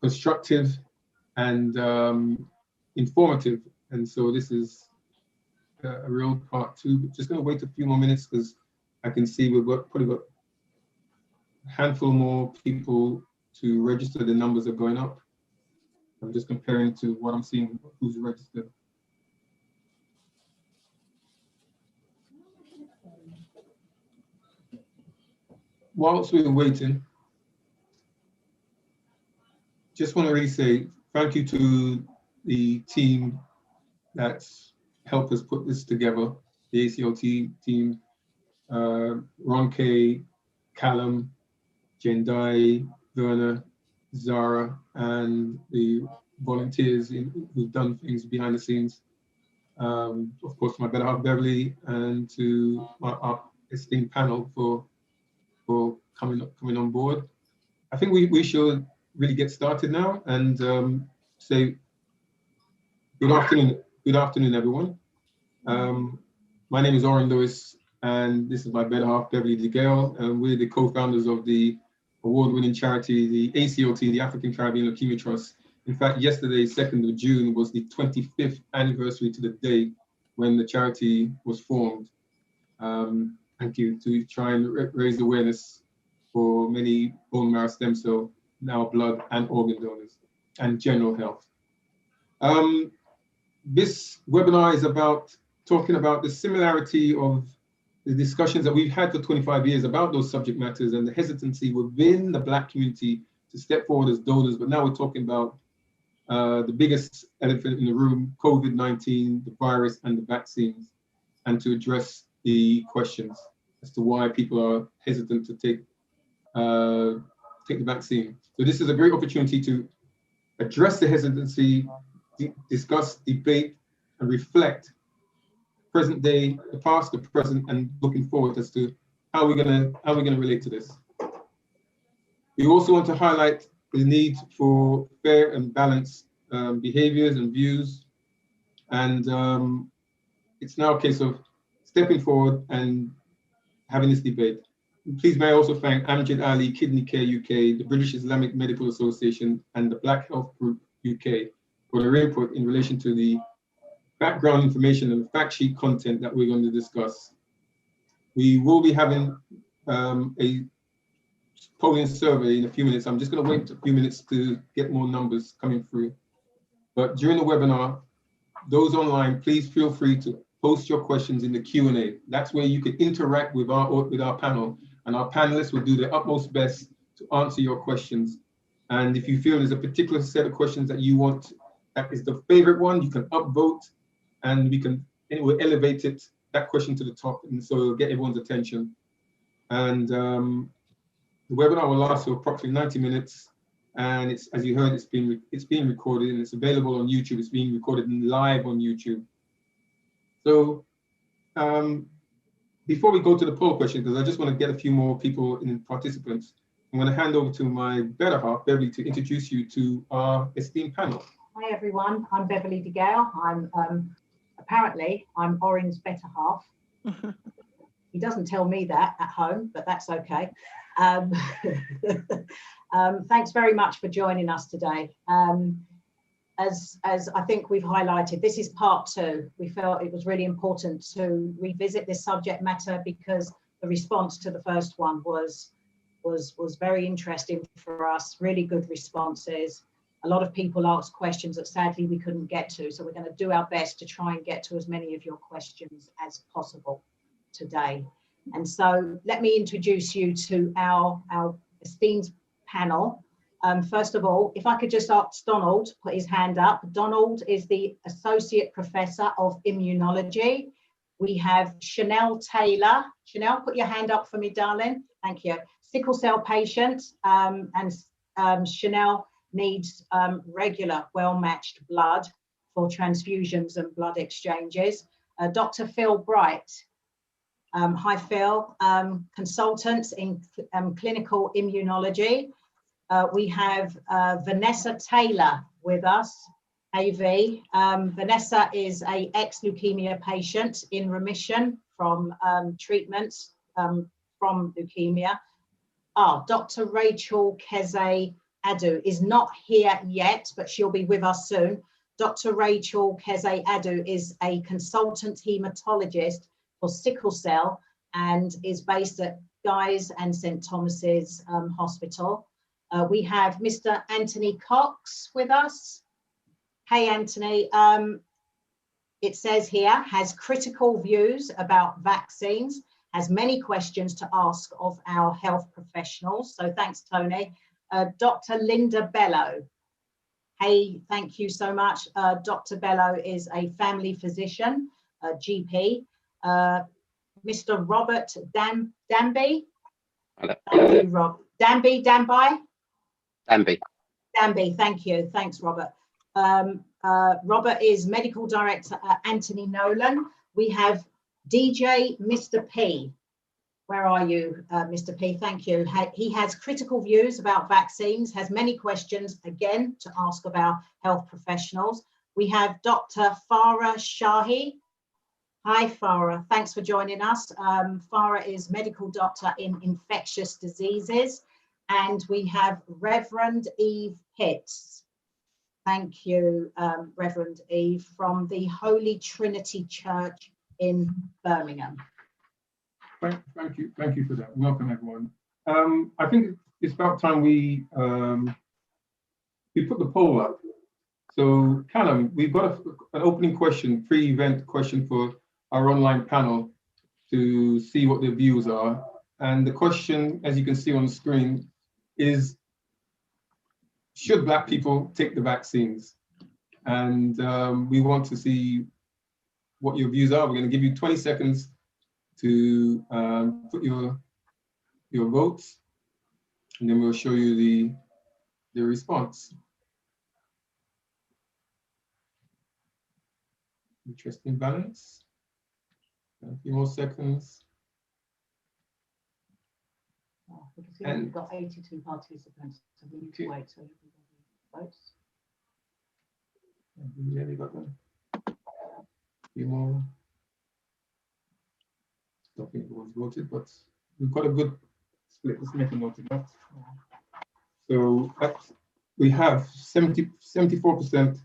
constructive and informative. And so this is a real part two. But just going to wait a few more minutes because I can see we've probably got a handful more people to register. The numbers are going up. I'm just comparing to what I'm seeing, who's registered. Whilst we're waiting, just want to really say thank you to the team that's helped us put this together, the ACLT team, Ron K, Callum, Jendai, Werner, Zara, and the volunteers who've done things behind the scenes. Of course, my better half Beverly, and to our esteemed panel for coming on board. I think we should really get started now and say good afternoon, everyone. My name is Oren Lewis, and this is my better half, Beverly DeGale, and we're the co-founders of the award-winning charity, the ACLT, the African Caribbean Leukemia Trust. In fact, yesterday, 2nd of June, was the 25th anniversary to the day when the charity was formed. Thank you, to try and raise awareness for many bone marrow stem cell, now blood and organ donors, and general health. This webinar is about talking about the similarity of the discussions that we've had for 25 years about those subject matters and the hesitancy within the Black community to step forward as donors. But now we're talking about the biggest elephant in the room, COVID-19, the virus and the vaccines, and to address the questions as to why people are hesitant to take the vaccine. So this is a great opportunity to address the hesitancy, discuss, debate, and reflect present day, the past, the present, and looking forward as to how we're gonna relate to this. We also want to highlight the need for fair and balanced behaviors and views, and it's now a case of stepping forward and having this debate. Please may I also thank Amjad Ali Kidney Care UK, the British Islamic Medical Association, and the Black Health Group UK for their input in relation to the background information and fact sheet content that we're going to discuss. We will be having a polling survey in a few minutes. I'm just going to wait a few minutes to get more numbers coming through. But during the webinar, those online, please feel free to post your questions in the Q&A. That's where you can interact with our panel, and our panelists will do their utmost best to answer your questions. And if you feel there's a particular set of questions that you want, that is the favorite one, you can upvote, and we'll elevate that question to the top, and so it'll get everyone's attention. And the webinar will last for approximately 90 minutes, and it's, as you heard, it's being recorded and it's available on YouTube. It's being recorded live on YouTube. So before we go to the poll question, because I just want to get a few more people in participants, I'm going to hand over to my better half, Beverly, to introduce you to our esteemed panel. Hi everyone, I'm Beverly DeGale. Apparently I'm Oren's better half. He doesn't tell me that at home, but that's okay. Thanks very much for joining us today. As I think we've highlighted, this is part two. We felt it was really important to revisit this subject matter because the response to the first one was very interesting for us, really good responses. A lot of people asked questions that sadly we couldn't get to, so we're going to do our best to try and get to as many of your questions as possible today. And so let me introduce you to our esteemed panel. First of all, if I could just ask Donald, put his hand up. Donald is the Associate Professor of Immunology. We have Chanel Taylor. Chanel, put your hand up for me, darling. Thank you. Sickle cell patient, and Chanel needs regular, well-matched blood for transfusions and blood exchanges. Dr. Phil Bright. Hi, Phil. Consultants in clinical immunology. We have Vanessa Taylor with us, AV. Vanessa is an ex-leukemia patient in remission from treatments from leukemia. Dr. Rachel Keze Adu is not here yet, but she'll be with us soon. Dr. Rachel Keze Adu is a consultant hematologist for sickle cell and is based at Guy's and St. Thomas's Hospital. We have Mr. Anthony Cox with us. Hey, Anthony. It says here, has critical views about vaccines, has many questions to ask of our health professionals. So thanks, Tony. Dr. Linda Bello. Hey, thank you so much. Dr. Bello is a family physician, a GP. Mr. Robert Danby. Hello. Thank you, Rob. Danby. Danby, thank you. Thanks, Robert. Robert is medical director at Anthony Nolan. We have DJ Mr. P. Where are you, Mr. P? Thank you. He has critical views about vaccines, has many questions, again, to ask of our health professionals. We have Dr. Farah Shahi. Hi, Farah. Thanks for joining us. Farah is medical doctor in infectious diseases. And we have Reverend Eve Pitts. Thank you, Reverend Eve, from the Holy Trinity Church in Birmingham. Thank you for that. Welcome, everyone. I think it's about time we put the poll up. So, Callum, we've got an opening question, pre-event question for our online panel to see what their views are. And the question, as you can see on the screen, is, should Black people take the vaccines? And we want to see what your views are. We're going to give you 20 seconds to put your votes, and then we'll show you the response. Interesting balance. A few more seconds. We can see we've got 82 participants, so we need to wait so everybody votes. We nearly got them. A few more. Don't think everyone's voted, but we've got a good split. Let's make a note of that. So we have 74%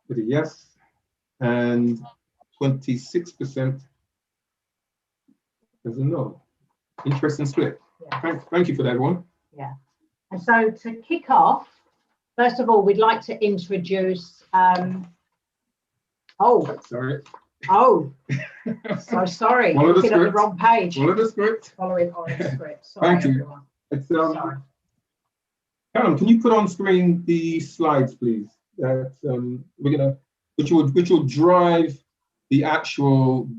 with a yes, and 26% as a no. Interesting split. Yeah. Thank you for that, everyone. Yeah. And so to kick off, first of all, we'd like to introduce. Sorry. Oh, so sorry. Looking at the wrong page. Follow the script. Following orange script. Sorry, Thank you. Everyone. It's, sorry. Callum, can you put on screen the slides, please? That we're gonna, which will drive the actual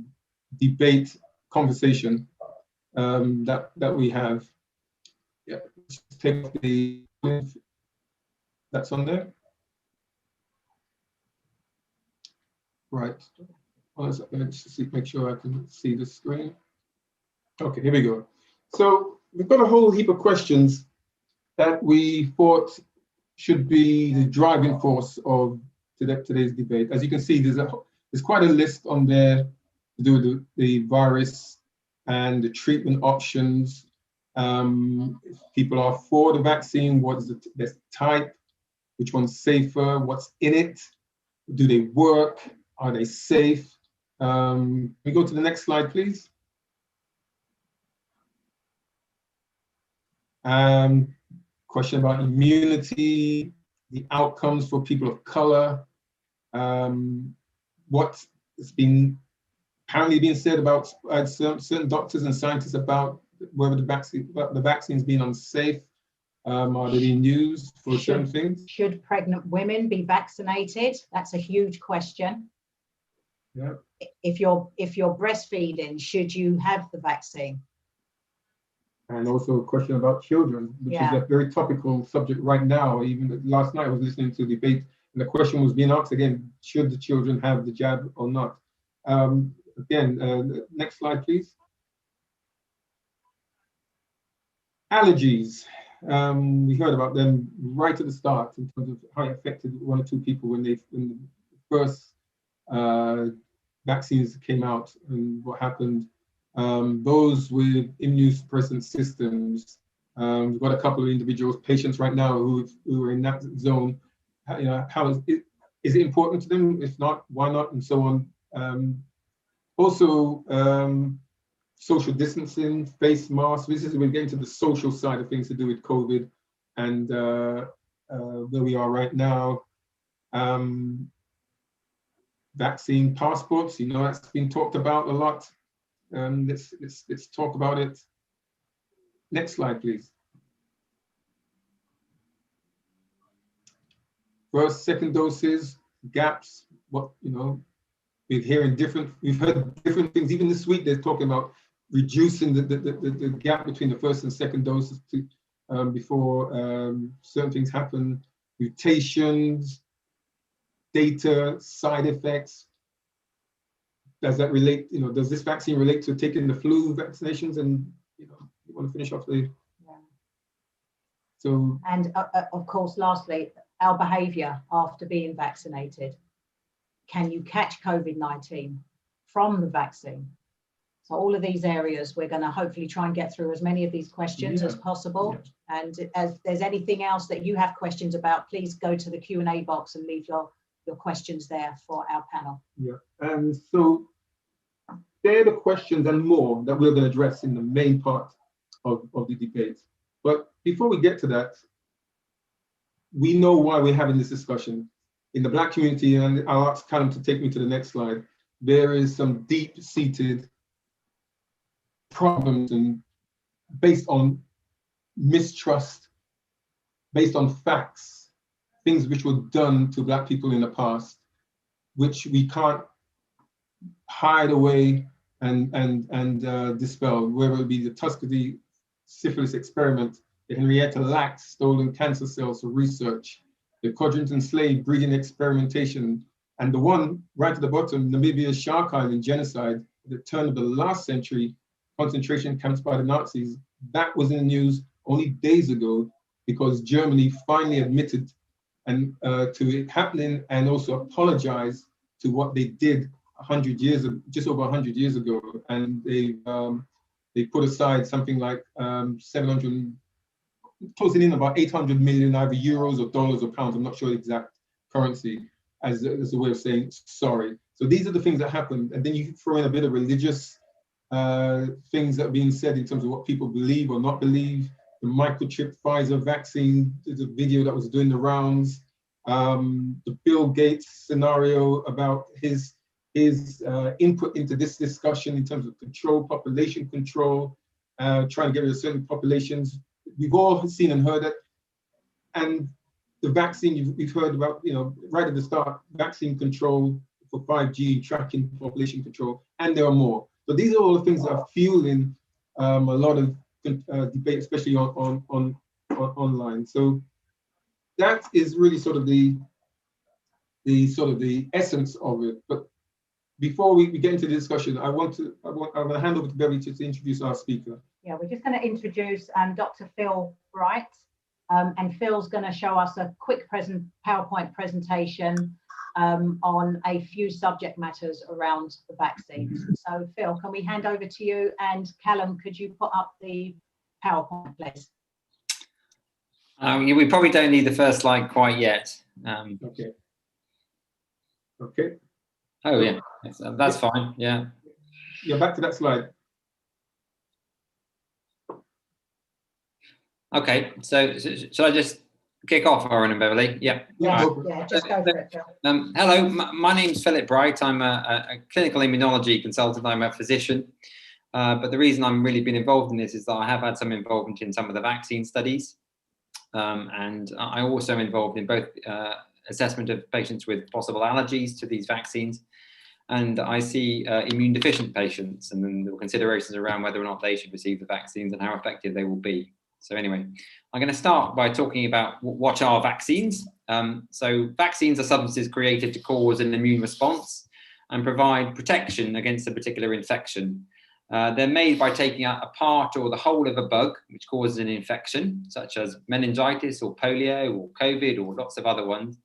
debate conversation that we have. Yeah, just take the that's on there. Right. Well, let's just make sure I can see the screen. Okay, here we go. So we've got a whole heap of questions that we thought should be the driving force of today's debate. As you can see, there's quite a list on there to do with the virus and the treatment options. If people are for the vaccine, what is the type? Which one's safer? What's in it? Do they work? Are they safe? We go to the next slide, please. Question about immunity, the outcomes for people of color, what has been apparently being said about certain doctors and scientists about whether the vaccine's been unsafe. Are they being used for certain things? Should pregnant women be vaccinated? That's a huge question. Yeah. If you're breastfeeding, should you have the vaccine? And also a question about children, which is a very topical subject right now. Even last night I was listening to the debate, and the question was being asked again, should the children have the jab or not? Next slide, please. Allergies. We heard about them right at the start in terms of how it affected one or two people when the first vaccines came out and what happened. Those with immunosuppressant systems We've got a couple of individuals, patients right now who are in that zone. You know, how is it important to them? If not, why not? And so on. Also, social distancing, face masks. This is we're getting to the social side of things to do with COVID and where we are right now. Vaccine passports, you know, that's been talked about a lot. Let's talk about it. Next slide, please. First, second doses, gaps. What, you know, we've heard different things. Even this week, they're talking about reducing the gap between the first and second doses to, before certain things happen. Mutations, data, side effects. Does that relate? You know, does this vaccine relate to taking the flu vaccinations? And you know, you want to finish off the. Yeah. So. And of course, lastly, our behaviour after being vaccinated. Can you catch COVID-19 from the vaccine? So all of these areas, we're going to hopefully try and get through as many of these questions as possible. Yeah. And as there's anything else that you have questions about, please go to the Q&A box and leave your questions there for our panel. Yeah, and so they're the questions and more that we're going to address in the main part of the debate. But before we get to that, we know why we're having this discussion. In the Black community, and I'll ask Callum to take me to the next slide, there is some deep-seated problems and based on mistrust, based on facts, things which were done to Black people in the past, which we can't hide away and dispel, whether it be the Tuskegee syphilis experiment, the Henrietta Lacks stolen cancer cells for research, the Codrington slave breeding experimentation, and the one right at the bottom, Namibia's Shark Island genocide at the turn of the last century, concentration camps by the Nazis. That was in the news only days ago because Germany finally admitted and to it happening and also apologized to what they did 100 years ago, just over 100 years ago, and they put aside something like 700, closing in about 800 million either euros or dollars or pounds, I'm not sure the exact currency, as a way of saying sorry. So these are the things that happen, and then you throw in a bit of religious things that are being said in terms of what people believe or not believe. The microchip Pfizer vaccine, there's a video that was doing the rounds. The Bill Gates scenario about his input into this discussion in terms of control, population control, trying to get rid of certain populations. We've all seen and heard it. And the vaccine we've heard about, you know, right at the start, vaccine control for 5G, tracking population control, and there are more. So these are all the things that are fueling a lot of debate, especially on online. So that is really sort of the essence of it. But before we get into the discussion, I'm going to hand over to Beverly to introduce our speaker. Yeah, we're just going to introduce Dr. Phil Bright, and Phil's going to show us a quick PowerPoint presentation on a few subject matters around the vaccines. So Phil, can we hand over to you? And Callum, could you put up the PowerPoint, please? We probably don't need the first slide quite yet. Okay. Okay. Oh yeah, that's fine. Yeah. Yeah, back to that slide. Okay, so shall I just kick off, Oren and Beverly? Yeah. Yeah, yeah, just go for it, Phil. Hello, my name's Philip Bright. I'm a clinical immunology consultant. I'm a physician. But the reason I'm really been involved in this is that I have had some involvement in some of the vaccine studies. And I also involved in both assessment of patients with possible allergies to these vaccines. And I see immune deficient patients, and then there were considerations around whether or not they should receive the vaccines and how effective they will be. So anyway, I'm going to start by talking about what are vaccines. So vaccines are substances created to cause an immune response and provide protection against a particular infection. They're made by taking out a part or the whole of a bug, which causes an infection, such as meningitis or polio or COVID or lots of other ones,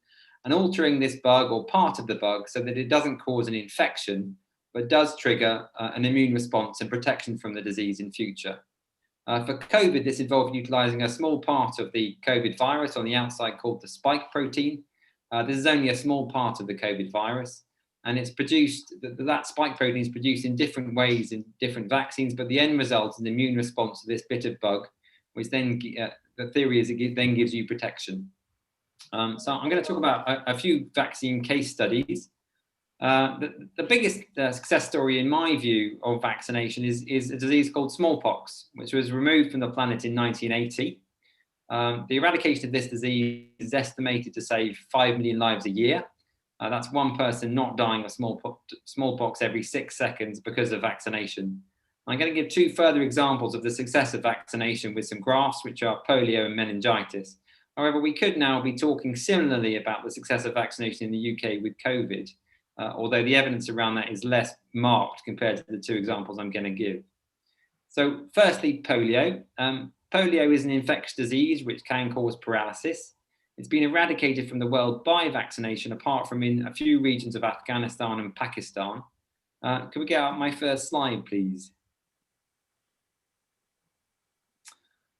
and altering this bug or part of the bug so that it doesn't cause an infection, but does trigger an immune response and protection from the disease in future. For COVID, this involved utilising a small part of the COVID virus on the outside called the spike protein. This is only a small part of the COVID virus, and it's produced, that spike protein is produced in different ways in different vaccines, but the end result is an immune response to this bit of bug, which then, the theory is it then gives you protection. So I'm going to talk about a few vaccine case studies. The biggest success story, in my view, of vaccination is a disease called smallpox, which was removed from the planet in 1980. The eradication of this disease is estimated to save 5 million lives a year. That's one person not dying of smallpox every 6 seconds because of vaccination. I'm going to give two further examples of the success of vaccination with some graphs, which are polio and meningitis. However, we could now be talking similarly about the success of vaccination in the UK with COVID, although the evidence around that is less marked compared to the two examples I'm going to give. So firstly, polio. Polio is an infectious disease which can cause paralysis. It's been eradicated from the world by vaccination, apart from in a few regions of Afghanistan and Pakistan. Can we get out my first slide, please?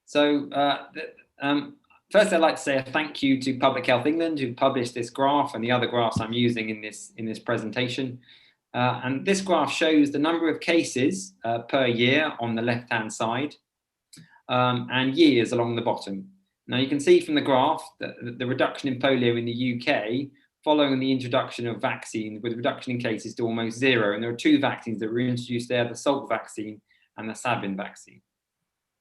So first, I'd like to say a thank you to Public Health England, who published this graph and the other graphs I'm using in this presentation. And this graph shows the number of cases per year on the left-hand side, and years along the bottom. Now you can see from the graph that the reduction in polio in the UK following the introduction of vaccines, with reduction in cases to almost zero. And there are two vaccines that were introduced there, the Salk vaccine and the Sabin vaccine.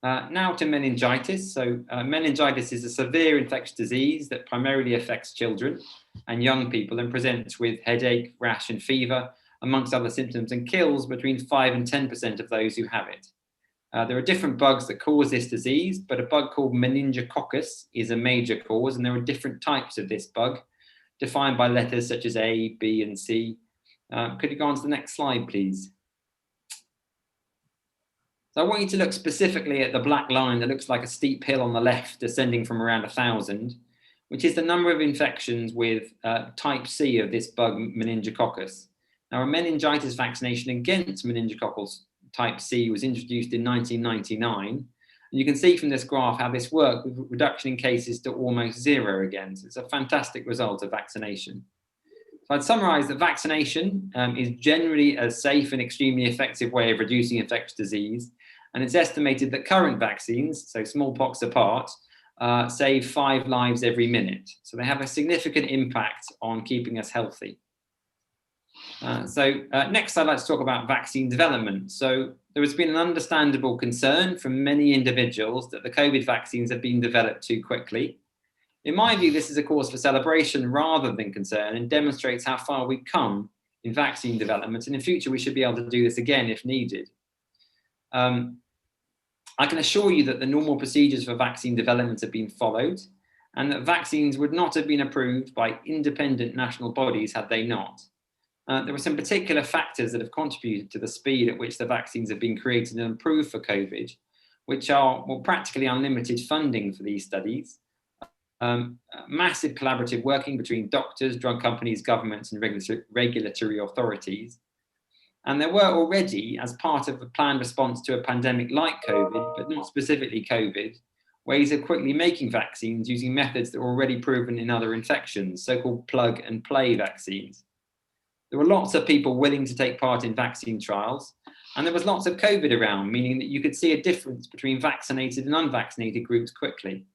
Now to meningitis. So meningitis is a severe infectious disease that primarily affects children and young people and presents with headache, rash and fever, amongst other symptoms, and kills between 5 and 10% of those who have it. There are different bugs that cause this disease, but a bug called meningococcus is a major cause, and there are different types of this bug, defined by letters such as A, B, and C. Could you go on to the next slide, please? So I want you to look specifically at the black line that looks like a steep hill on the left, descending from around 1,000, which is the number of infections with type C of this bug, meningococcus. Now, a meningitis vaccination against meningococcus type C was introduced in 1999. And you can see from this graph how this worked, with reduction in cases to almost zero again. So it's a fantastic result of vaccination. So I'd summarize that vaccination is generally a safe and extremely effective way of reducing infectious disease. And it's estimated that current vaccines, so smallpox apart, save 5 lives every minute. So they have a significant impact on keeping us healthy. Next, I'd like to talk about vaccine development. So there has been an understandable concern from many individuals that the COVID vaccines have been developed too quickly. In my view, this is a cause for celebration rather than concern, and demonstrates how far we've come in vaccine development. And in future, we should be able to do this again if needed. I can assure you that the normal procedures for vaccine development have been followed, and that vaccines would not have been approved by independent national bodies had they not. There are some particular factors that have contributed to the speed at which the vaccines have been created and approved for COVID, which are, well, practically unlimited funding for these studies, massive collaborative working between doctors, drug companies, governments, and regulatory authorities. And there were already, as part of a planned response to a pandemic like COVID, but not specifically COVID, ways of quickly making vaccines using methods that were already proven in other infections, so-called plug and play vaccines. There were lots of people willing to take part in vaccine trials, and there was lots of COVID around, meaning that you could see a difference between vaccinated and unvaccinated groups quickly.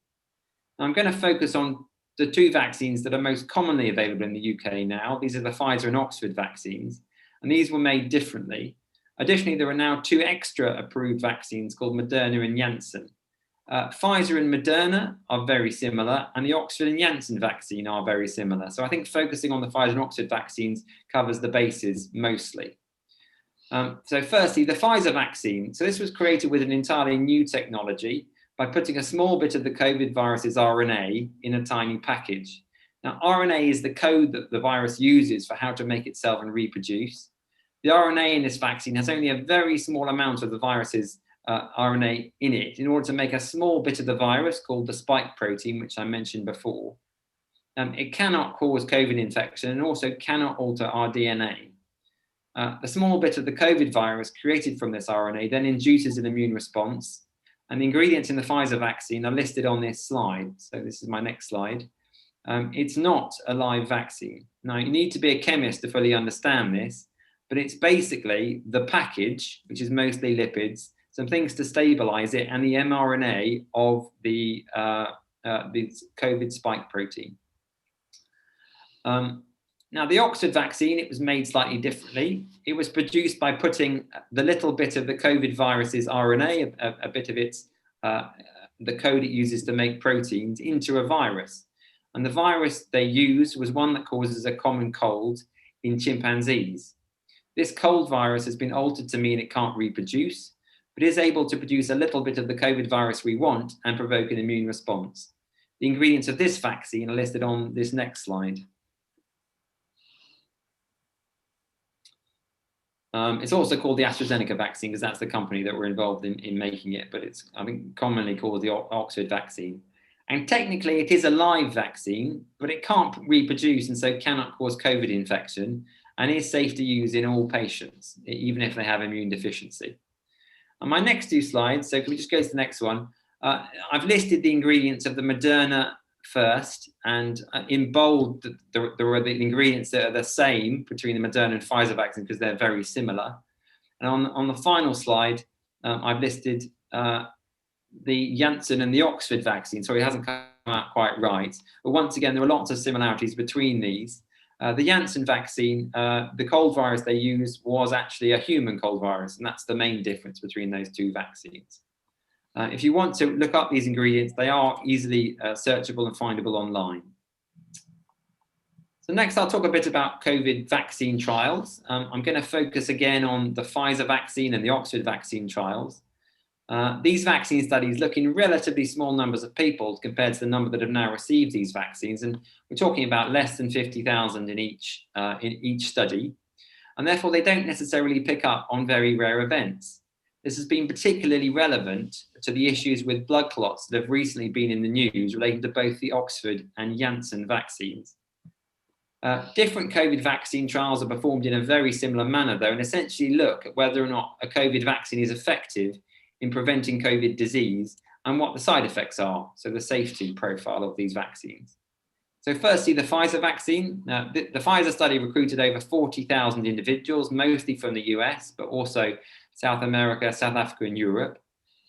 Now, I'm going to focus on the two vaccines that are most commonly available in the UK now. These are the Pfizer and Oxford vaccines, and these were made differently. Additionally, there are now 2 extra approved vaccines called Moderna and Janssen. Pfizer and Moderna are very similar, and the Oxford and Janssen vaccine are very similar. So I think focusing on the Pfizer and Oxford vaccines covers the bases mostly. So firstly, the Pfizer vaccine. So this was created with an entirely new technology by putting a small bit of the COVID virus's RNA in a tiny package. Now, RNA is the code that the virus uses for how to make itself and reproduce. The RNA in this vaccine has only a very small amount of the virus's RNA in it, in order to make a small bit of the virus called the spike protein, which I mentioned before. It cannot cause COVID infection and also cannot alter our DNA. The small bit of the COVID virus created from this RNA then induces an immune response, And the ingredients in the Pfizer vaccine are listed on this slide. So this is my next slide. It's not a live vaccine. Now, you need to be a chemist to fully understand this, but it's basically the package, which is mostly lipids, some things to stabilize it, and the mRNA of the COVID spike protein. Now, the Oxford vaccine, it was made slightly differently. It was produced by putting the little bit of the COVID virus's RNA, a bit of its, the code it uses to make proteins, into a virus. And the virus they used was one that causes a common cold in chimpanzees. This cold virus has been altered to mean it can't reproduce, but is able to produce a little bit of the COVID virus we want and provoke an immune response. The ingredients of this vaccine are listed on this next slide. It's also called the AstraZeneca vaccine because that's the company that were involved in making it, but it's, I think, commonly called the Oxford vaccine. And technically it is a live vaccine, but it can't reproduce and so cannot cause COVID infection, and is safe to use in all patients, even if they have immune deficiency. On my next two slides, so can we just go to the next one? I've listed the ingredients of the Moderna first, and in bold, there are the ingredients that are the same between the Moderna and Pfizer vaccine because they're very similar. And on the final slide, I've listed the Janssen and the Oxford vaccine. Sorry, it hasn't come out quite right. But once again, there are lots of similarities between these. The Janssen vaccine, the cold virus they used was actually a human cold virus, and that's the main difference between those two vaccines. If you want to look up these ingredients, they are easily searchable and findable online. So next, I'll talk a bit about COVID vaccine trials. I'm going to focus again on the Pfizer vaccine and the Oxford vaccine trials. These vaccine studies look in relatively small numbers of people compared to the number that have now received these vaccines, and we're talking about less than 50,000 in each study, and therefore they don't necessarily pick up on very rare events. This has been particularly relevant to the issues with blood clots that have recently been in the news relating to both the Oxford and Janssen vaccines. Different COVID vaccine trials are performed in a very similar manner, though, and essentially look at whether or not a COVID vaccine is effective in preventing COVID disease and what the side effects are, so the safety profile of these vaccines. So firstly, the Pfizer vaccine. The Pfizer study recruited over 40,000 individuals, mostly from the US, but also South America, South Africa, and Europe.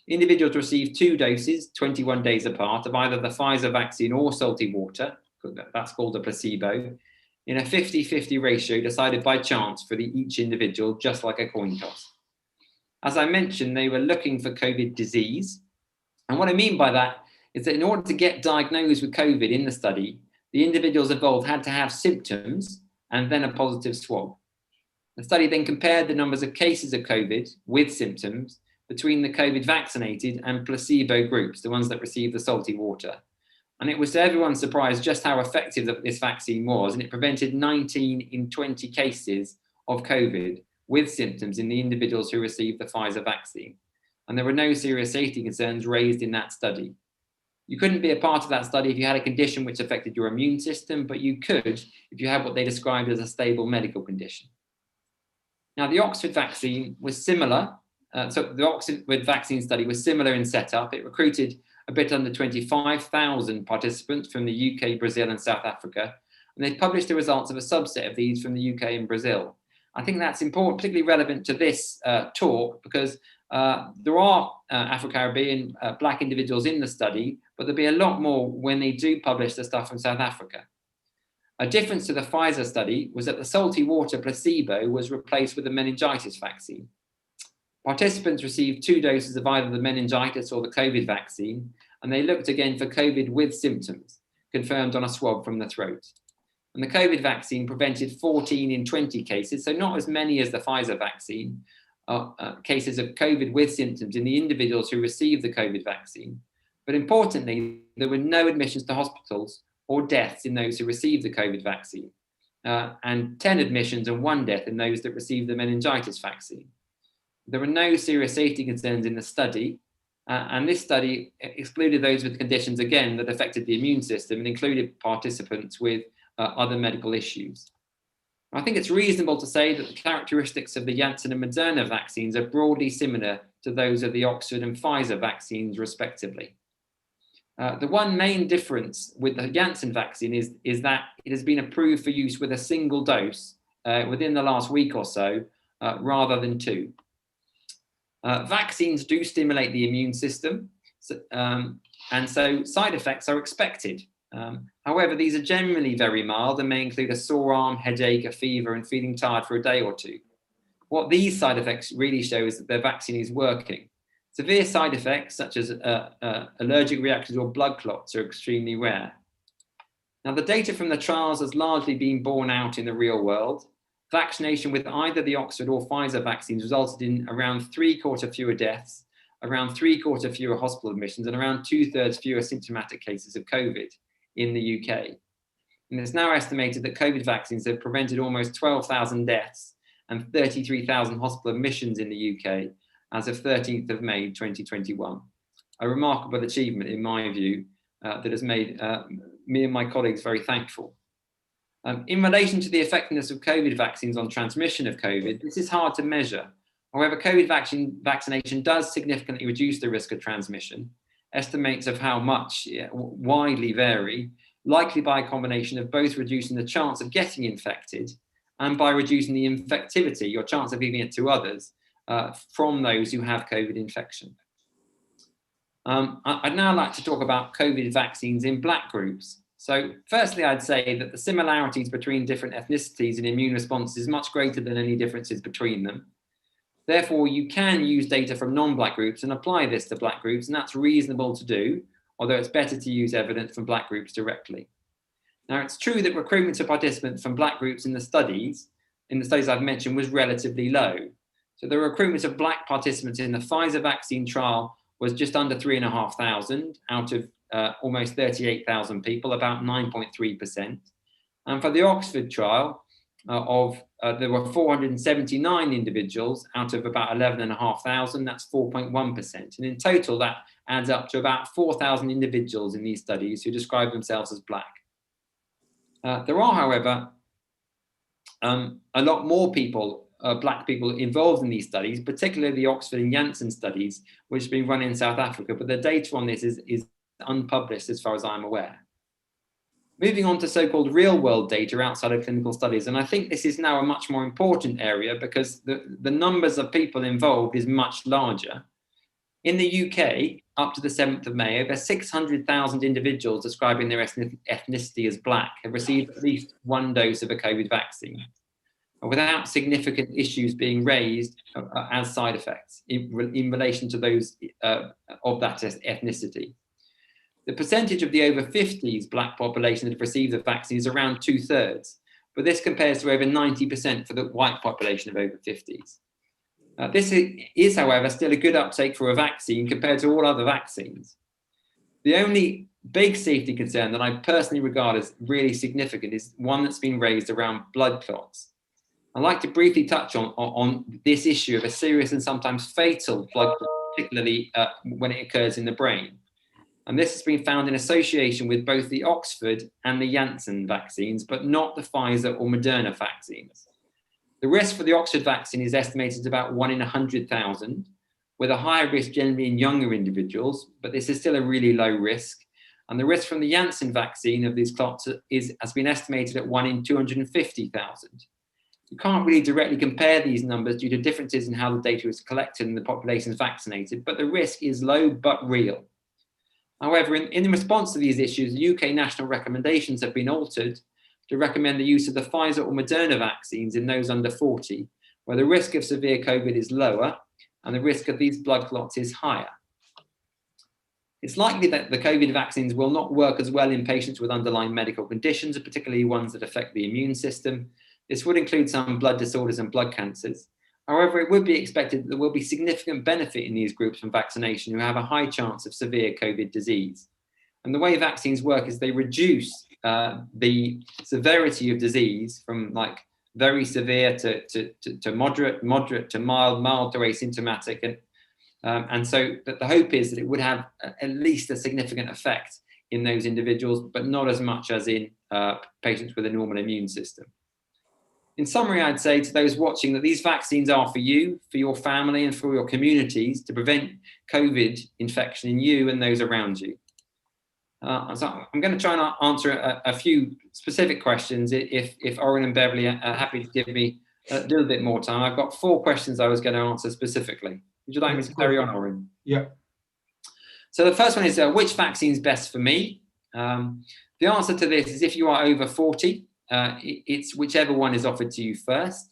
Individuals received 2 doses, 21 days apart, of either the Pfizer vaccine or salty water, that's called a placebo, in a 50-50 ratio decided by chance for each individual, just like a coin toss. As I mentioned, they were looking for COVID disease. And what I mean by that is that in order to get diagnosed with COVID in the study, the individuals involved had to have symptoms and then a positive swab. The study then compared the numbers of cases of COVID with symptoms between the COVID vaccinated and placebo groups, the ones that received the salty water. And it was to everyone's surprise just how effective this vaccine was, and it prevented 19 in 20 cases of COVID with symptoms in the individuals who received the Pfizer vaccine. And there were no serious safety concerns raised in that study. You couldn't be a part of that study if you had a condition which affected your immune system, but you could if you had what they described as a stable medical condition. Now, the Oxford vaccine was similar. So the Oxford vaccine study was similar in setup. It recruited a bit under 25,000 participants from the UK, Brazil, and South Africa. And they published the results of a subset of these from the UK and Brazil. I think that's important, particularly relevant to this talk, because there are Afro-Caribbean Black individuals in the study, but there'll be a lot more when they do publish the stuff from South Africa. A difference to the Pfizer study was that the salty water placebo was replaced with a meningitis vaccine. Participants received 2 doses of either the meningitis or the COVID vaccine, and they looked again for COVID with symptoms, confirmed on a swab from the throat. And the COVID vaccine prevented 14 in 20 cases, so not as many as the Pfizer vaccine, cases of COVID with symptoms in the individuals who received the COVID vaccine. But importantly, there were no admissions to hospitals or deaths in those who received the COVID vaccine, and 10 admissions and 1 death in those that received the meningitis vaccine. There were no serious safety concerns in the study, and this study excluded those with conditions, again, that affected the immune system and included participants with other medical issues. I think it's reasonable to say that the characteristics of the Janssen and Moderna vaccines are broadly similar to those of the Oxford and Pfizer vaccines, respectively. The one main difference with the Janssen vaccine is that it has been approved for use with a single dose within the last week or so, rather than 2. Vaccines do stimulate the immune system, and so side effects are expected. However, these are generally very mild and may include a sore arm, headache, a fever, and feeling tired for a day or 2. What these side effects really show is that the vaccine is working. Severe side effects such as allergic reactions or blood clots are extremely rare. Now, the data from the trials has largely been borne out in the real world. Vaccination with either the Oxford or Pfizer vaccines resulted in around 3/4 fewer deaths, around 3/4 fewer hospital admissions, and around 2/3 fewer symptomatic cases of COVID in the UK. And it's now estimated that COVID vaccines have prevented almost 12,000 deaths and 33,000 hospital admissions in the UK as of 13th of May 2021. A remarkable achievement, in my view, that has made me and my colleagues very thankful. In relation to the effectiveness of COVID vaccines on transmission of COVID, this is hard to measure. However, COVID vaccination does significantly reduce the risk of transmission. Estimates of how much widely vary, likely by a combination of both reducing the chance of getting infected and by reducing the infectivity, your chance of giving it to others, from those who have COVID infection. I'd now like to talk about COVID vaccines in Black groups. So firstly, I'd say that the similarities between different ethnicities and immune responses is much greater than any differences between them. Therefore, you can use data from non-Black groups and apply this to Black groups, and that's reasonable to do, although it's better to use evidence from Black groups directly. Now, it's true that recruitment of participants from Black groups in the studies I've mentioned was relatively low. So the recruitment of Black participants in the Pfizer vaccine trial was just under 3,500 out of almost 38,000 people, about 9.3%. And for the Oxford trial, there were 479 individuals out of about 11,500, that's 4.1%. And in total, that adds up to about 4,000 individuals in these studies who describe themselves as Black. There are, however, a lot more people, Black people involved in these studies, particularly the Oxford and Janssen studies, which have been run in South Africa, but the data on this is unpublished as far as I'm aware. Moving on to so-called real-world data outside of clinical studies, and I think this is now a much more important area because the numbers of people involved is much larger. In the UK, up to the 7th of May, over 600,000 individuals describing their ethnicity as Black have received at least one dose of a COVID vaccine, without significant issues being raised as side effects in relation to those of that ethnicity. The percentage of the over 50s Black population that have received the vaccine is around 2/3, but this compares to over 90% for the white population of over 50s. This is, however, still a good uptake for a vaccine compared to all other vaccines. The only big safety concern that I personally regard as really significant is one that's been raised around blood clots. I'd like to briefly touch on this issue of a serious and sometimes fatal blood clot, particularly when it occurs in the brain. And this has been found in association with both the Oxford and the Janssen vaccines, but not the Pfizer or Moderna vaccines. The risk for the Oxford vaccine is estimated at about 1 in 100,000, with a higher risk generally in younger individuals, but this is still a really low risk. And the risk from the Janssen vaccine of these clots has been estimated at 1 in 250,000. You can't really directly compare these numbers due to differences in how the data is collected and the population is vaccinated, but the risk is low but real. However, in response to these issues, the UK national recommendations have been altered to recommend the use of the Pfizer or Moderna vaccines in those under 40, where the risk of severe COVID is lower and the risk of these blood clots is higher. It's likely that the COVID vaccines will not work as well in patients with underlying medical conditions, particularly ones that affect the immune system. This would include some blood disorders and blood cancers. However, it would be expected that there will be significant benefit in these groups from vaccination who have a high chance of severe COVID disease. And the way vaccines work is they reduce the severity of disease from like very severe to moderate to mild to asymptomatic. And so the hope is that it would have at least a significant effect in those individuals, but not as much as in patients with a normal immune system. in summary, I'd say to those watching that these vaccines are for you, for your family, and for your communities to prevent COVID infection in you and those around you. So I'm going to try and answer a few specific questions if Oren and Beverly are happy to give me a little bit more time. I've got 4 questions I was going to answer specifically. Would you like me to carry on, Oren? Yeah. So the first one is, which vaccine is best for me? The answer to this is if you are over 40, it's whichever one is offered to you first.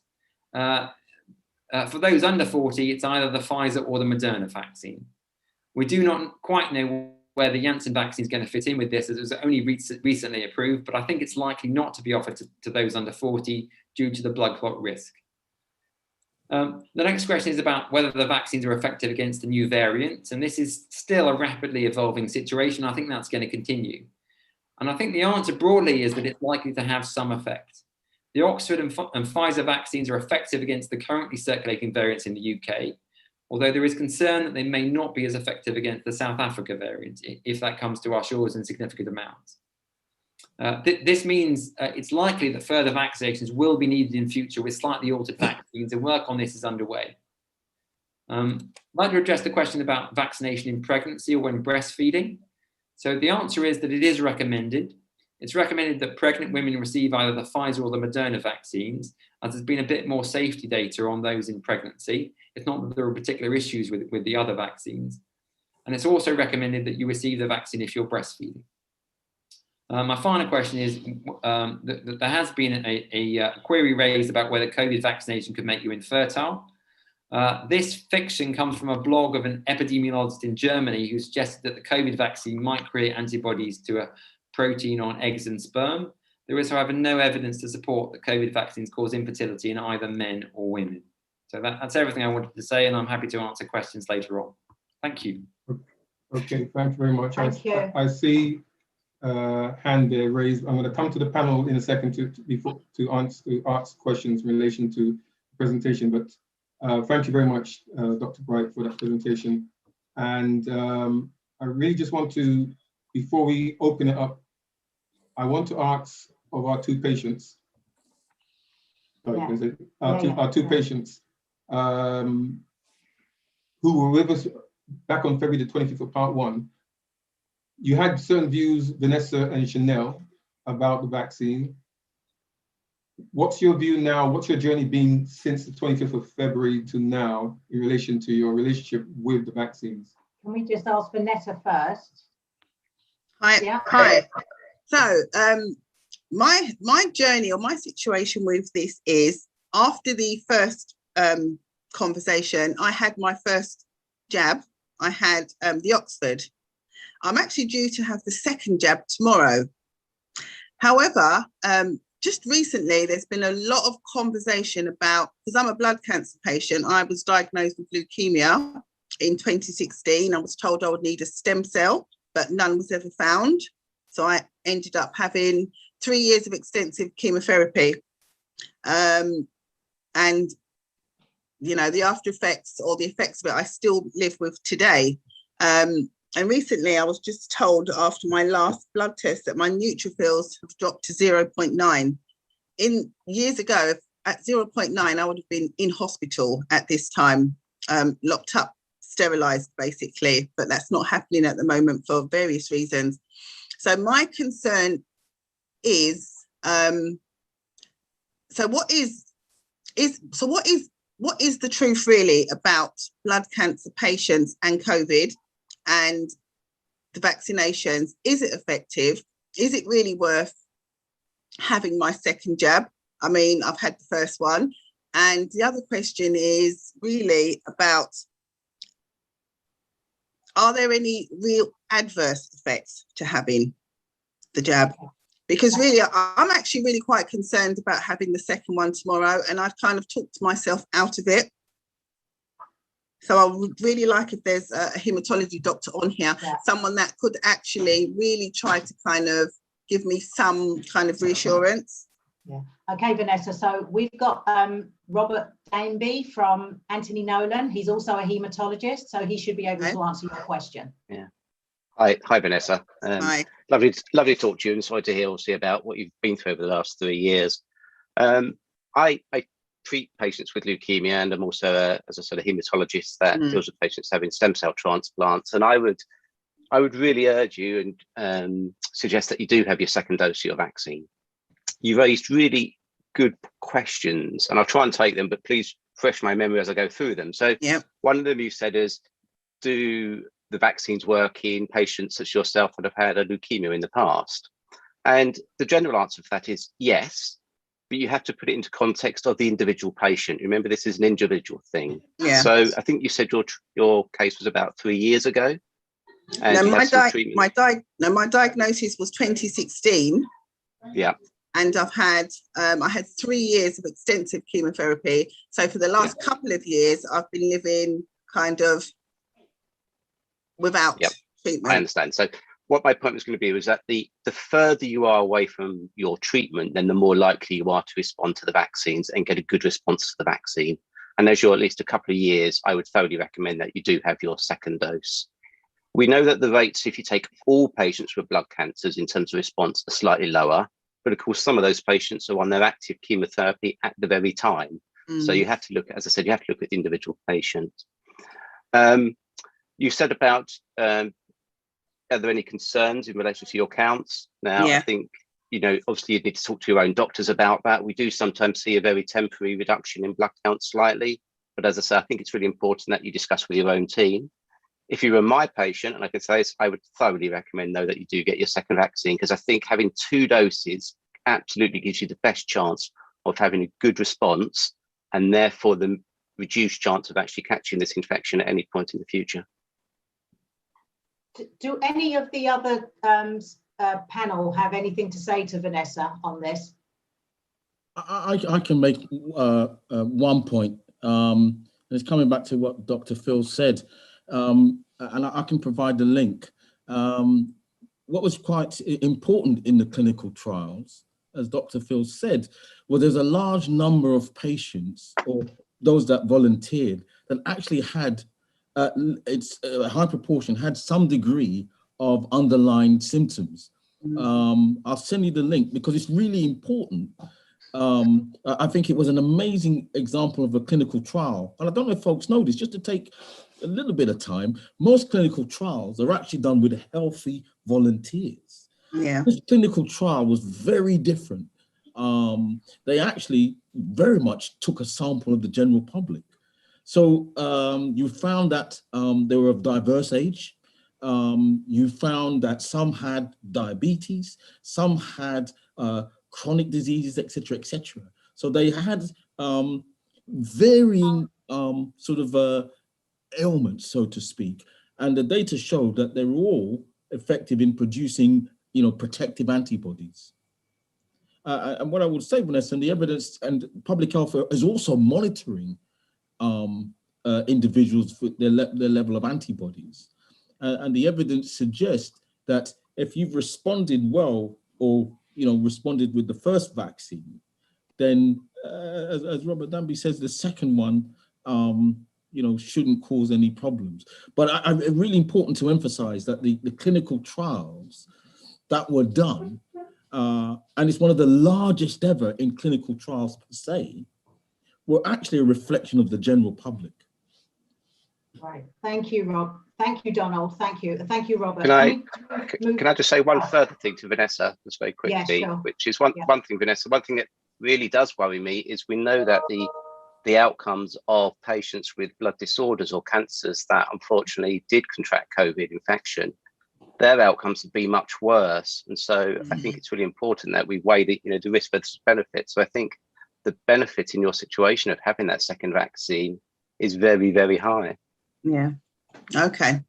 For those under 40, it's either the Pfizer or the Moderna vaccine. We do not quite know where the Janssen vaccine is going to fit in with this, as it was only recently approved, but I think it's likely not to be offered to those under 40 due to the blood clot risk. The next question is about whether the vaccines are effective against the new variants, and this is still a rapidly evolving situation. I think that's going to continue. And I think the answer broadly is that it's likely to have some effect. The Oxford and Pfizer vaccines are effective against the currently circulating variants in the UK, although there is concern that they may not be as effective against the South Africa variant if that comes to our shores in significant amounts. This means it's likely that further vaccinations will be needed in future with slightly altered vaccines, and work on this is underway. I'd like to address the question about vaccination in pregnancy or when breastfeeding. So the answer is that it is recommended. It's recommended that pregnant women receive either the Pfizer or the Moderna vaccines, as there's been a bit more safety data on those in pregnancy. It's not that there are particular issues with the other vaccines. And it's also recommended that you receive the vaccine if you're breastfeeding. My final question is that there has been a query raised about whether COVID vaccination could make you infertile. This fiction comes from a blog of an epidemiologist in Germany who suggested that the COVID vaccine might create antibodies to a protein on eggs and sperm. There is, however, no evidence to support that COVID vaccines cause infertility in either men or women. So that's everything I wanted to say, and I'm happy to answer questions later on. Thank you. Okay, thank you very much. Thank you. I see hand there raised. I'm going to come to the panel in a second to ask questions in relation to the presentation, but thank you very much, Dr. Bright, for that presentation. And I really just want to, before we open it up, I want to ask of our 2 patients, our two patients who were with us back on February the 25th of part 1. You had certain views, Vanessa and Chanel, about the vaccine. What's your view now? What's your journey been since the 25th of February to now in relation to your relationship with the vaccines? Can we just ask Vanessa first? Hi. Yeah. Hi. So my journey or my situation with this is, after the first conversation, I had my first jab. I had the Oxford. I'm actually due to have the second jab tomorrow. However, just recently, there's been a lot of conversation about, because I'm a blood cancer patient, I was diagnosed with leukemia in 2016. I was told I would need a stem cell, but none was ever found. So I ended up having 3 years of extensive chemotherapy. And, you know, the after effects or the effects of it, I still live with today. And recently I was just told after my last blood test that my neutrophils have dropped to 0.9. Years ago, at 0.9, I would have been in hospital at this time, locked up, sterilized basically, but that's not happening at the moment for various reasons. So my concern is, what is the truth really about blood cancer patients and COVID and the vaccinations? Is it effective? Is it really worth having my second jab? I mean, I've had the first one. And the other question is really about, are there any real adverse effects to having the jab? Because really, I'm actually really quite concerned about having the second one tomorrow, and I've kind of talked myself out of it. So I would really like if there's a hematology doctor on here, someone that could actually really try to kind of give me some kind of reassurance. Yeah. Okay, Vanessa. So we've got Robert Danby from Anthony Nolan. He's also a hematologist, so he should be able to answer your question. Yeah. Hi, Vanessa. Hi. Lovely to talk to you, and sorry to hear obviously about what you've been through over the last 3 years. I treat patients with leukemia, and I'm also, as I said, a hematologist that deals with patients having stem cell transplants. And I would really urge you and suggest that you do have your second dose of your vaccine. You raised really good questions, and I'll try and take them, but please refresh my memory as I go through them. So one of them you said is, do the vaccines work in patients such as yourself that have had a leukemia in the past? And the general answer for that is yes, but you have to put it into context of the individual patient. Remember, this is an individual thing. So I think you said your case was about 3 years ago. And my diagnosis was 2016. Yeah. And I've had I had 3 years of extensive chemotherapy. So for the last couple of years, I've been living kind of without treatment. I understand. So what my point was going to be was that the further you are away from your treatment, then the more likely you are to respond to the vaccines and get a good response to the vaccine. And as you're at least a couple of years, I would thoroughly recommend that you do have your second dose. We know that the rates, if you take all patients with blood cancers in terms of response, are slightly lower. But of course, some of those patients are on their active chemotherapy at the very time. So you have to look, as I said, you have to look at the individual patient. You said about, are there any concerns in relation to your counts? Now, I think, obviously you need to talk to your own doctors about that. We do sometimes see a very temporary reduction in blood counts slightly. But as I say, I think it's really important that you discuss with your own team. If you were my patient, and I can say this, I would thoroughly recommend, though, that you do get your second vaccine, because I think having 2 doses absolutely gives you the best chance of having a good response, and therefore the reduced chance of actually catching this infection at any point in the future. Do any of the other panel have anything to say to Vanessa on this? I can make 1 point. And it's coming back to what Dr. Phil said. And I can provide the link. What was quite important in the clinical trials, as Dr. Phil said, well, there's a large number of patients or those that volunteered that actually had, it's a high proportion, had some degree of underlying symptoms. I'll send you the link because it's really important. I think it was an amazing example of a clinical trial. And I don't know if folks know this, just to take a little bit of time, most clinical trials are actually done with healthy volunteers. This clinical trial was very different. They actually very much took a sample of the general public. So you found that they were of diverse age. You found that some had diabetes, some had chronic diseases, et cetera, So they had varying sort of ailments, so to speak. And the data showed that they were all effective in producing, protective antibodies. And what I would say, Vanessa, and the evidence and public health is also monitoring individuals for their level of antibodies. And the evidence suggests that if you've responded well or responded with the first vaccine, then as Robert Danby says, the second one shouldn't cause any problems. But it's really important to emphasize that the clinical trials that were done, and it's one of the largest ever in clinical trials per se, were actually a reflection of the general public. Right. Thank you, Rob. Thank you, Donald. Thank you, Robert. Can I just say one further thing to Vanessa, just very quickly, sure. which is one thing, Vanessa. One thing that really does worry me is we know that the outcomes of patients with blood disorders or cancers that unfortunately did contract COVID infection, their outcomes have been much worse. And so I think it's really important that we weigh the risk versus benefit. So I think the benefit in your situation of having that second vaccine is very, very high. Yeah. Okay.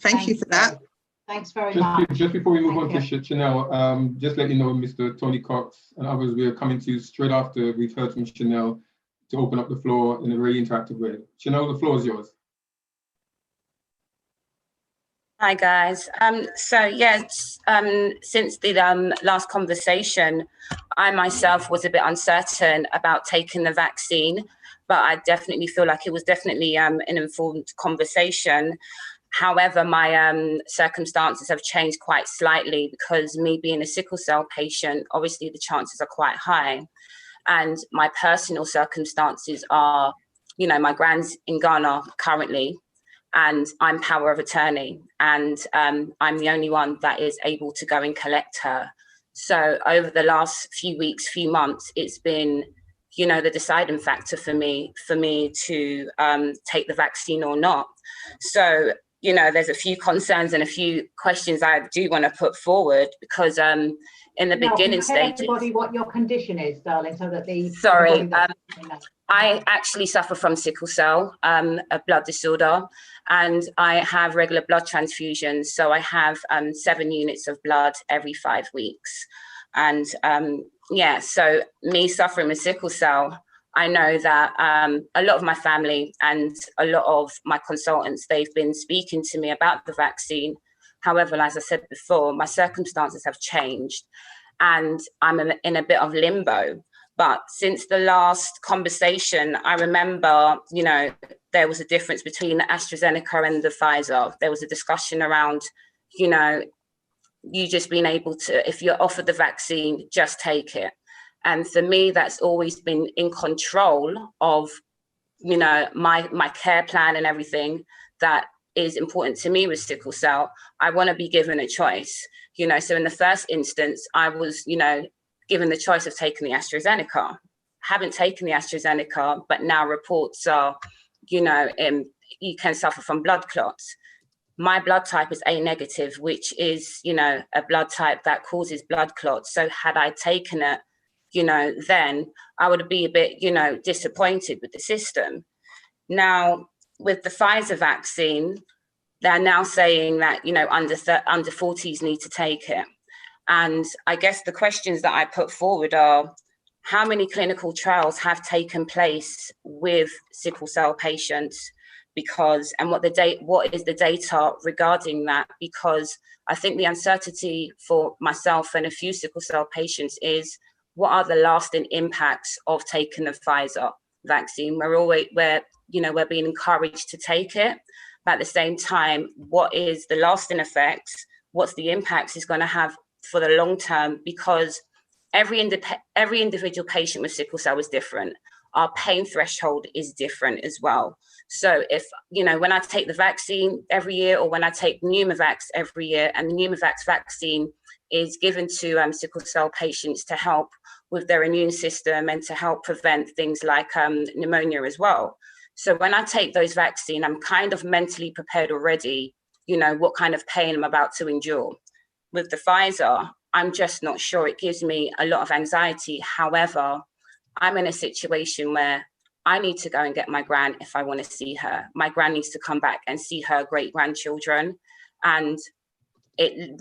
Thank you for that. Thanks very much. Just before we move on to Chanel, just let you know, Mr. Tony Cox and others, we are coming to you straight after we've heard from Chanel to open up the floor in a very interactive way. Chanel, the floor is yours. Hi guys. So yes, since the last conversation, I myself was a bit uncertain about taking the vaccine, but I definitely feel like it was definitely an informed conversation. However, my circumstances have changed quite slightly because me being a sickle cell patient, obviously the chances are quite high. And my personal circumstances are, my grand's in Ghana currently, and I'm power of attorney, and I'm the only one that is able to go and collect her. So over the last few weeks, few months, it's been, the deciding factor for me to take the vaccine or not. So, there's a few concerns and a few questions I do want to put forward, because in the beginning stages. Tell everybody what your condition is, darling, so that the sorry. I actually suffer from sickle cell, a blood disorder, and I have regular blood transfusions. So I have 7 units of blood every 5 weeks. And so me suffering with sickle cell, I know that a lot of my family and a lot of my consultants, they've been speaking to me about the vaccine. However, as I said before, my circumstances have changed and I'm in a bit of limbo. But since the last conversation, I remember, there was a difference between the AstraZeneca and the Pfizer. There was a discussion around, you just being able to, if you're offered the vaccine, just take it. And for me, that's always been in control of, my care plan and everything that is important to me with sickle cell. I want to be given a choice, so in the first instance, I was, given the choice of taking the AstraZeneca. Haven't taken the AstraZeneca, but now reports are, you can suffer from blood clots. My blood type is A negative, which is, a blood type that causes blood clots. So had I taken it, then I would be a bit, disappointed with the system. Now, with the Pfizer vaccine, they're now saying that, under 40s need to take it. And I guess the questions that I put forward are, how many clinical trials have taken place with sickle cell patients? And what is the data regarding that? Because I think the uncertainty for myself and a few sickle cell patients is, what are the lasting impacts of taking the Pfizer vaccine? We're being encouraged to take it, but at the same time, what is the lasting effects? What's the impacts it's going to have for the long term? Because every individual patient with sickle cell is different. Our pain threshold is different as well. So if, when I take the vaccine every year, or when I take Pneumovax every year, and the Pneumovax vaccine is given to sickle cell patients to help with their immune system and to help prevent things like pneumonia as well. So when I take those vaccines, I'm kind of mentally prepared already, what kind of pain I'm about to endure. With the Pfizer, I'm just not sure. It gives me a lot of anxiety. However, I'm in a situation where I need to go and get my gran if I want to see her. My gran needs to come back and see her great grandchildren. And it,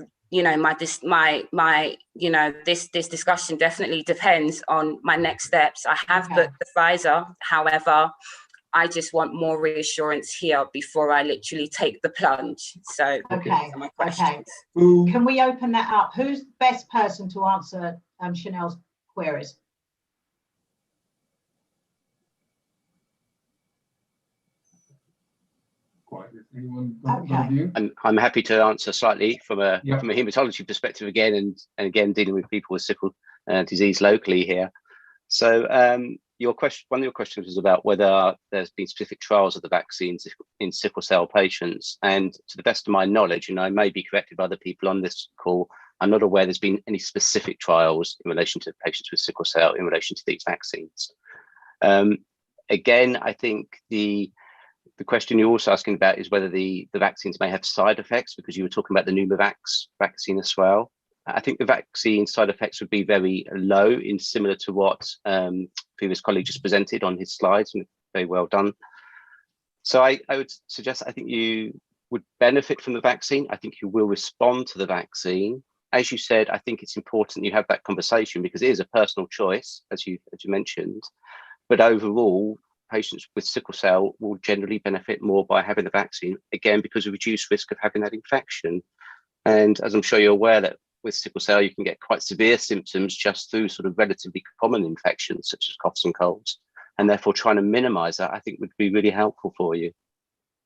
this discussion definitely depends on my next steps. I have booked the Pfizer. However, I just want more reassurance here before I literally take the plunge. So, okay. My questions. Can we open that up? Who's the best person to answer Chanel's queries? Anyone got a view? I'm happy to answer slightly from a hematology perspective again, and again dealing with people with sickle disease locally here. So your question, one of your questions was about whether there's been specific trials of the vaccines in sickle cell patients, and to the best of my knowledge, and I may be corrected by other people on this call, I'm not aware there's been any specific trials in relation to patients with sickle cell in relation to these vaccines. Again, I think the question you're also asking about is whether the vaccines may have side effects, because you were talking about the Pneumovax vaccine as well. I think the vaccine side effects would be very low, in similar to what previous colleague just presented on his slides, and very well done. So I would suggest, I think you would benefit from the vaccine. I think you will respond to the vaccine. As you said, I think it's important you have that conversation, because it is a personal choice, as you mentioned. But overall, patients with sickle cell will generally benefit more by having the vaccine, again, because of reduced risk of having that infection. And as I'm sure you're aware, that with sickle cell, you can get quite severe symptoms just through sort of relatively common infections, such as coughs and colds. And therefore, trying to minimize that, I think, would be really helpful for you.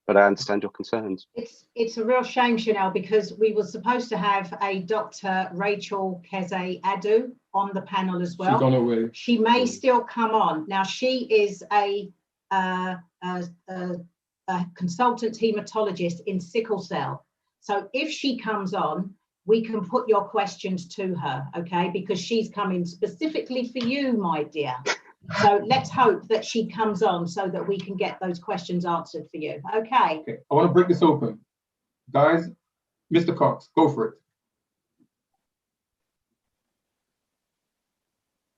but I understand your concerns. It's a real shame, Chanel, because we were supposed to have a Dr. Rachel Keze-Adu on the panel as well. She's on her way. She may still come on. Now, she is a consultant hematologist in sickle cell. So if she comes on, we can put your questions to her, okay? Because she's coming specifically for you, my dear. So let's hope that she comes on so that we can get those questions answered for you, okay? Okay, I want to break this open. Guys, Mr. Cox, go for it.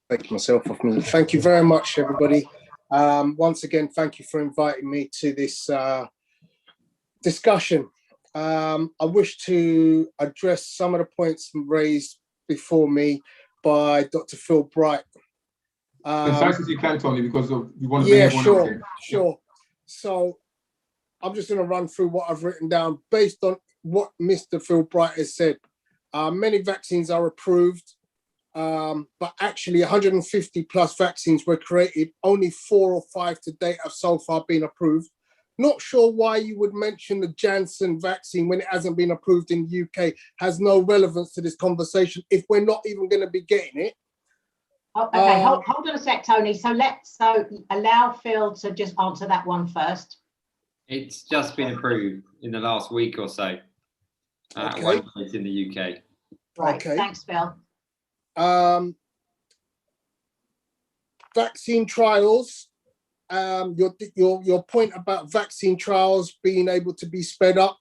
Take myself off mute. Thank you very much, everybody. Once again, thank you for inviting me to this discussion. I wish to address some of the points raised before me by Dr. Phil Bright. Concise as you can, Tony, because we want to yeah, bring everyone else in. sure. So I'm just going to run through what I've written down based on what Mr. Phil Bright has said. Many vaccines are approved, but actually 150 plus vaccines were created. Only 4 or 5 to date have so far been approved. Not sure why you would mention the Janssen vaccine when it hasn't been approved in the UK. Has no relevance to this conversation if we're not even going to be getting it. Oh, okay, hold on a sec, Tony. So allow Phil to just answer that one first. It's just been approved in the last week or so. Okay. One place in the UK. Right, Okay. thanks, Phil. Vaccine trials. Your point about vaccine trials being able to be sped up,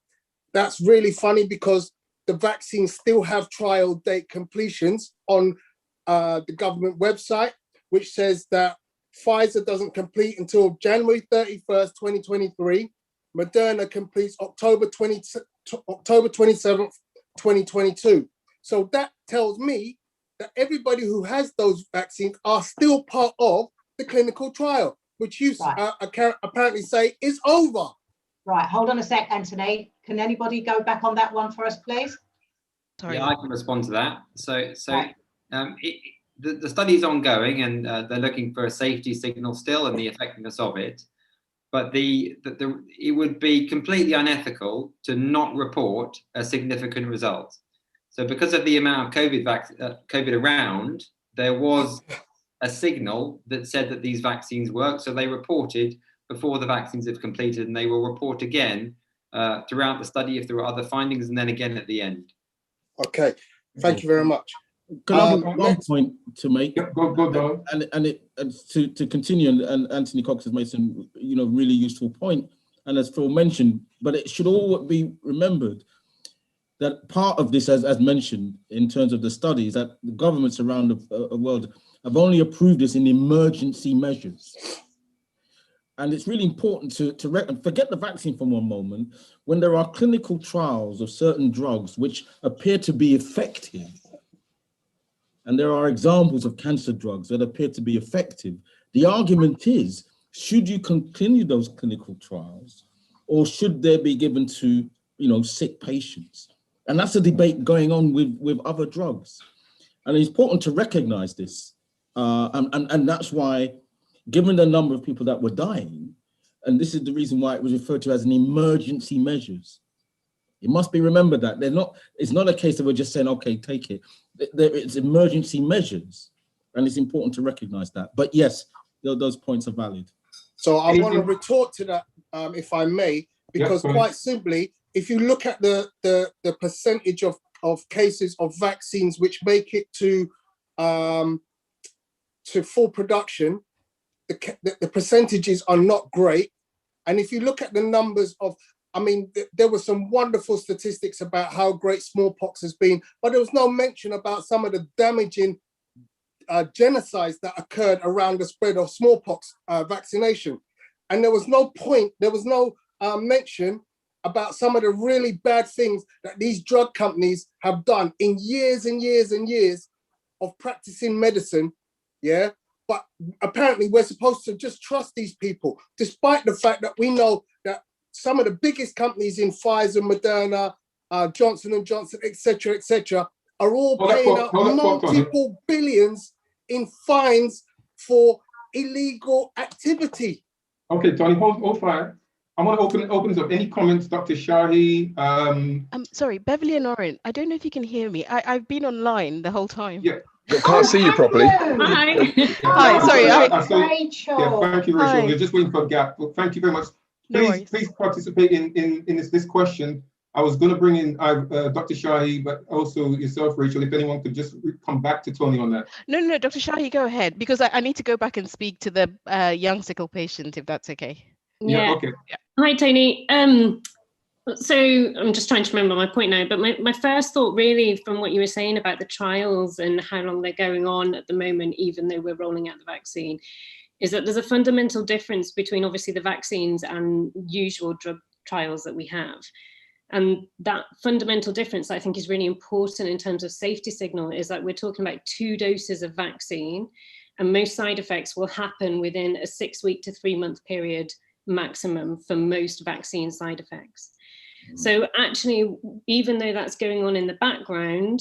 that's really funny because the vaccines still have trial date completions on the government website, which says that Pfizer doesn't complete until January 31st, 2023. Moderna completes October 27th, 2022. So that tells me that everybody who has those vaccines are still part of the clinical trial, which you apparently say is over. Right, hold on a sec, Anthony. Can anybody go back on that one for us, please? Sorry. Yeah, I can respond to that. So Right. The study is ongoing, and they're looking for a safety signal still and the effectiveness of it. But it would be completely unethical to not report a significant result. So because of the amount of COVID around, there was a signal that said that these vaccines work. So they reported before the vaccines have completed, and they will report again throughout the study if there are other findings, and then again at the end. Okay, thank you very much. Can I have one point to make? Yep, go. And to continue, and Anthony Cox has made some, really useful point. And as Phil mentioned, but it should all be remembered that part of this, as mentioned, in terms of the studies, that the governments around the world have only approved this in emergency measures. And it's really important to forget the vaccine for one moment. When there are clinical trials of certain drugs which appear to be effective, and there are examples of cancer drugs that appear to be effective, the argument is, should you continue those clinical trials, or should they be given to, sick patients? And that's a debate going on with other drugs. And it's important to recognize this. And that's why, given the number of people that were dying, and this is the reason why it was referred to as an emergency measures. It must be remembered that it's not a case that we're just saying, okay, take it. It's emergency measures, and it's important to recognize that. But yes, those points are valid. So I want to retort to that, if I may, because quite simply, if you look at the percentage of cases of vaccines which make it to full production, the percentages are not great. And if you look at the numbers of, there were some wonderful statistics about how great smallpox has been, but there was no mention about some of the damaging genocides that occurred around the spread of smallpox vaccination. And there was no mention about some of the really bad things that these drug companies have done in years and years and years of practicing medicine, yeah? But apparently we're supposed to just trust these people, despite the fact that we know that some of the biggest companies in Pfizer, Moderna, Johnson & Johnson, et cetera, are all paying out multiple billions in fines for illegal activity. Okay, Tony, hold fire. I want to open this up. Any comments, Dr. Shahi? I'm sorry, Beverly and Oren, I don't know if you can hear me. I've been online the whole time. Yeah. Can't see you properly. Hi. Yeah, Hi, sorry. Rachel. Yeah, thank you, Rachel. Hi. We're just waiting for a gap. But thank you very much. No Please, worries. please participate in this question. I was going to bring in Dr. Shahi, but also yourself, Rachel, if anyone could just come back to Tony on that. No, Dr. Shahi, go ahead, because I need to go back and speak to the young sickle patient, if that's okay. Yeah, okay. Yeah. Hi, Tony. So I'm just trying to remember my point now, but my first thought really from what you were saying about the trials and how long they're going on at the moment, even though we're rolling out the vaccine, is that there's a fundamental difference between obviously the vaccines and usual drug trials that we have. And that fundamental difference I think is really important in terms of safety signal, is that we're talking about 2 doses of vaccine, and most side effects will happen within a 6-week to 3-month period maximum for most vaccine side effects. So actually, even though that's going on in the background,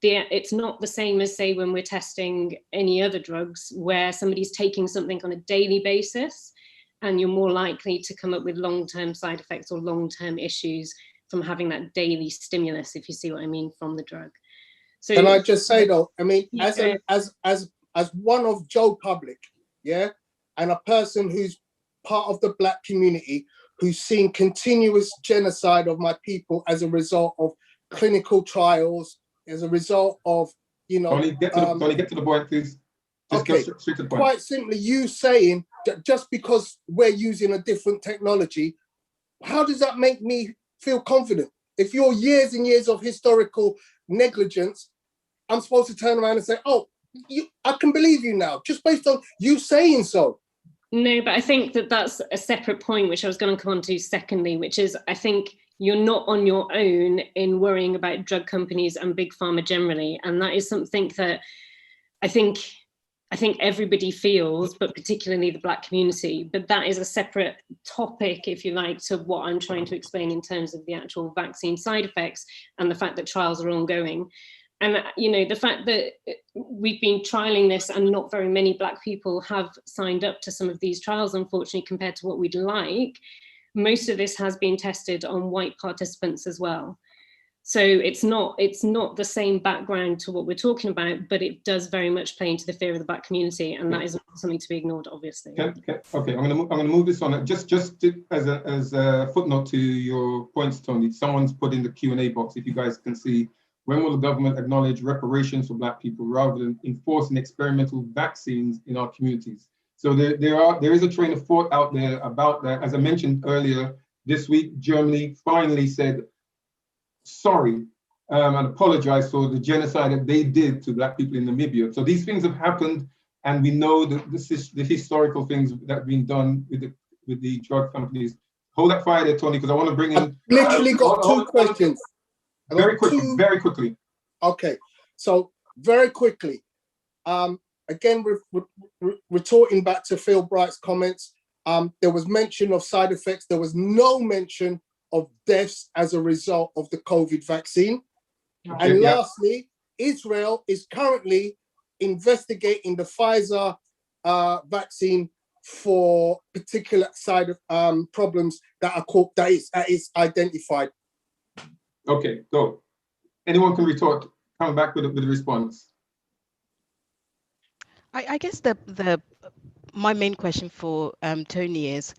it's not the same as, say, when we're testing any other drugs where somebody's taking something on a daily basis, and you're more likely to come up with long-term side effects or long-term issues from having that daily stimulus, if you see what I mean, from the drug. So can I just say though, I mean, yeah. as one of Joe Public, yeah, and a person who's part of the Black community, who's seen continuous genocide of my people as a result of clinical trials, as a result of, you know. Tony, get to the point, please. Just okay, go straight to the point. Quite simply, you saying just because we're using a different technology, how does that make me feel confident? If you're years and years of historical negligence, I'm supposed to turn around and say, oh, I can believe you now, just based on you saying so. No, but I think that that's a separate point, which I was going to come on to secondly, which is I think you're not on your own in worrying about drug companies and big pharma generally. And that is something that I think everybody feels, but particularly the Black community. But that is a separate topic, if you like, to what I'm trying to explain in terms of the actual vaccine side effects and the fact that trials are ongoing. And, you know, the fact that we've been trialing this and not very many Black people have signed up to some of these trials, unfortunately, compared to what we'd like, most of this has been tested on white participants as well. So it's not the same background to what we're talking about, but it does very much play into the fear of the Black community, and that is not something to be ignored, obviously. Okay, I'm gonna move this on. Just as a footnote to your points, Tony. Someone's put in the Q&A box, if you guys can see. When will the government acknowledge reparations for Black people rather than enforcing experimental vaccines in our communities? So there is a train of thought out there about that. As I mentioned earlier, this week, Germany finally said sorry and apologized for the genocide that they did to Black people in Namibia. So these things have happened, and we know that this is the historical things that have been done with the drug companies. Hold that fire there, Tony, because I want to bring in. I've literally got 2 questions. Very quickly. Okay, so very quickly. Again, retorting back to Phil Bright's comments, there was mention of side effects. There was no mention of deaths as a result of the COVID vaccine. Okay, and lastly, Israel is currently investigating the Pfizer vaccine for particular side of problems that is identified. Okay, go. Anyone can retort, come back with a response. I guess my main question for Tony is,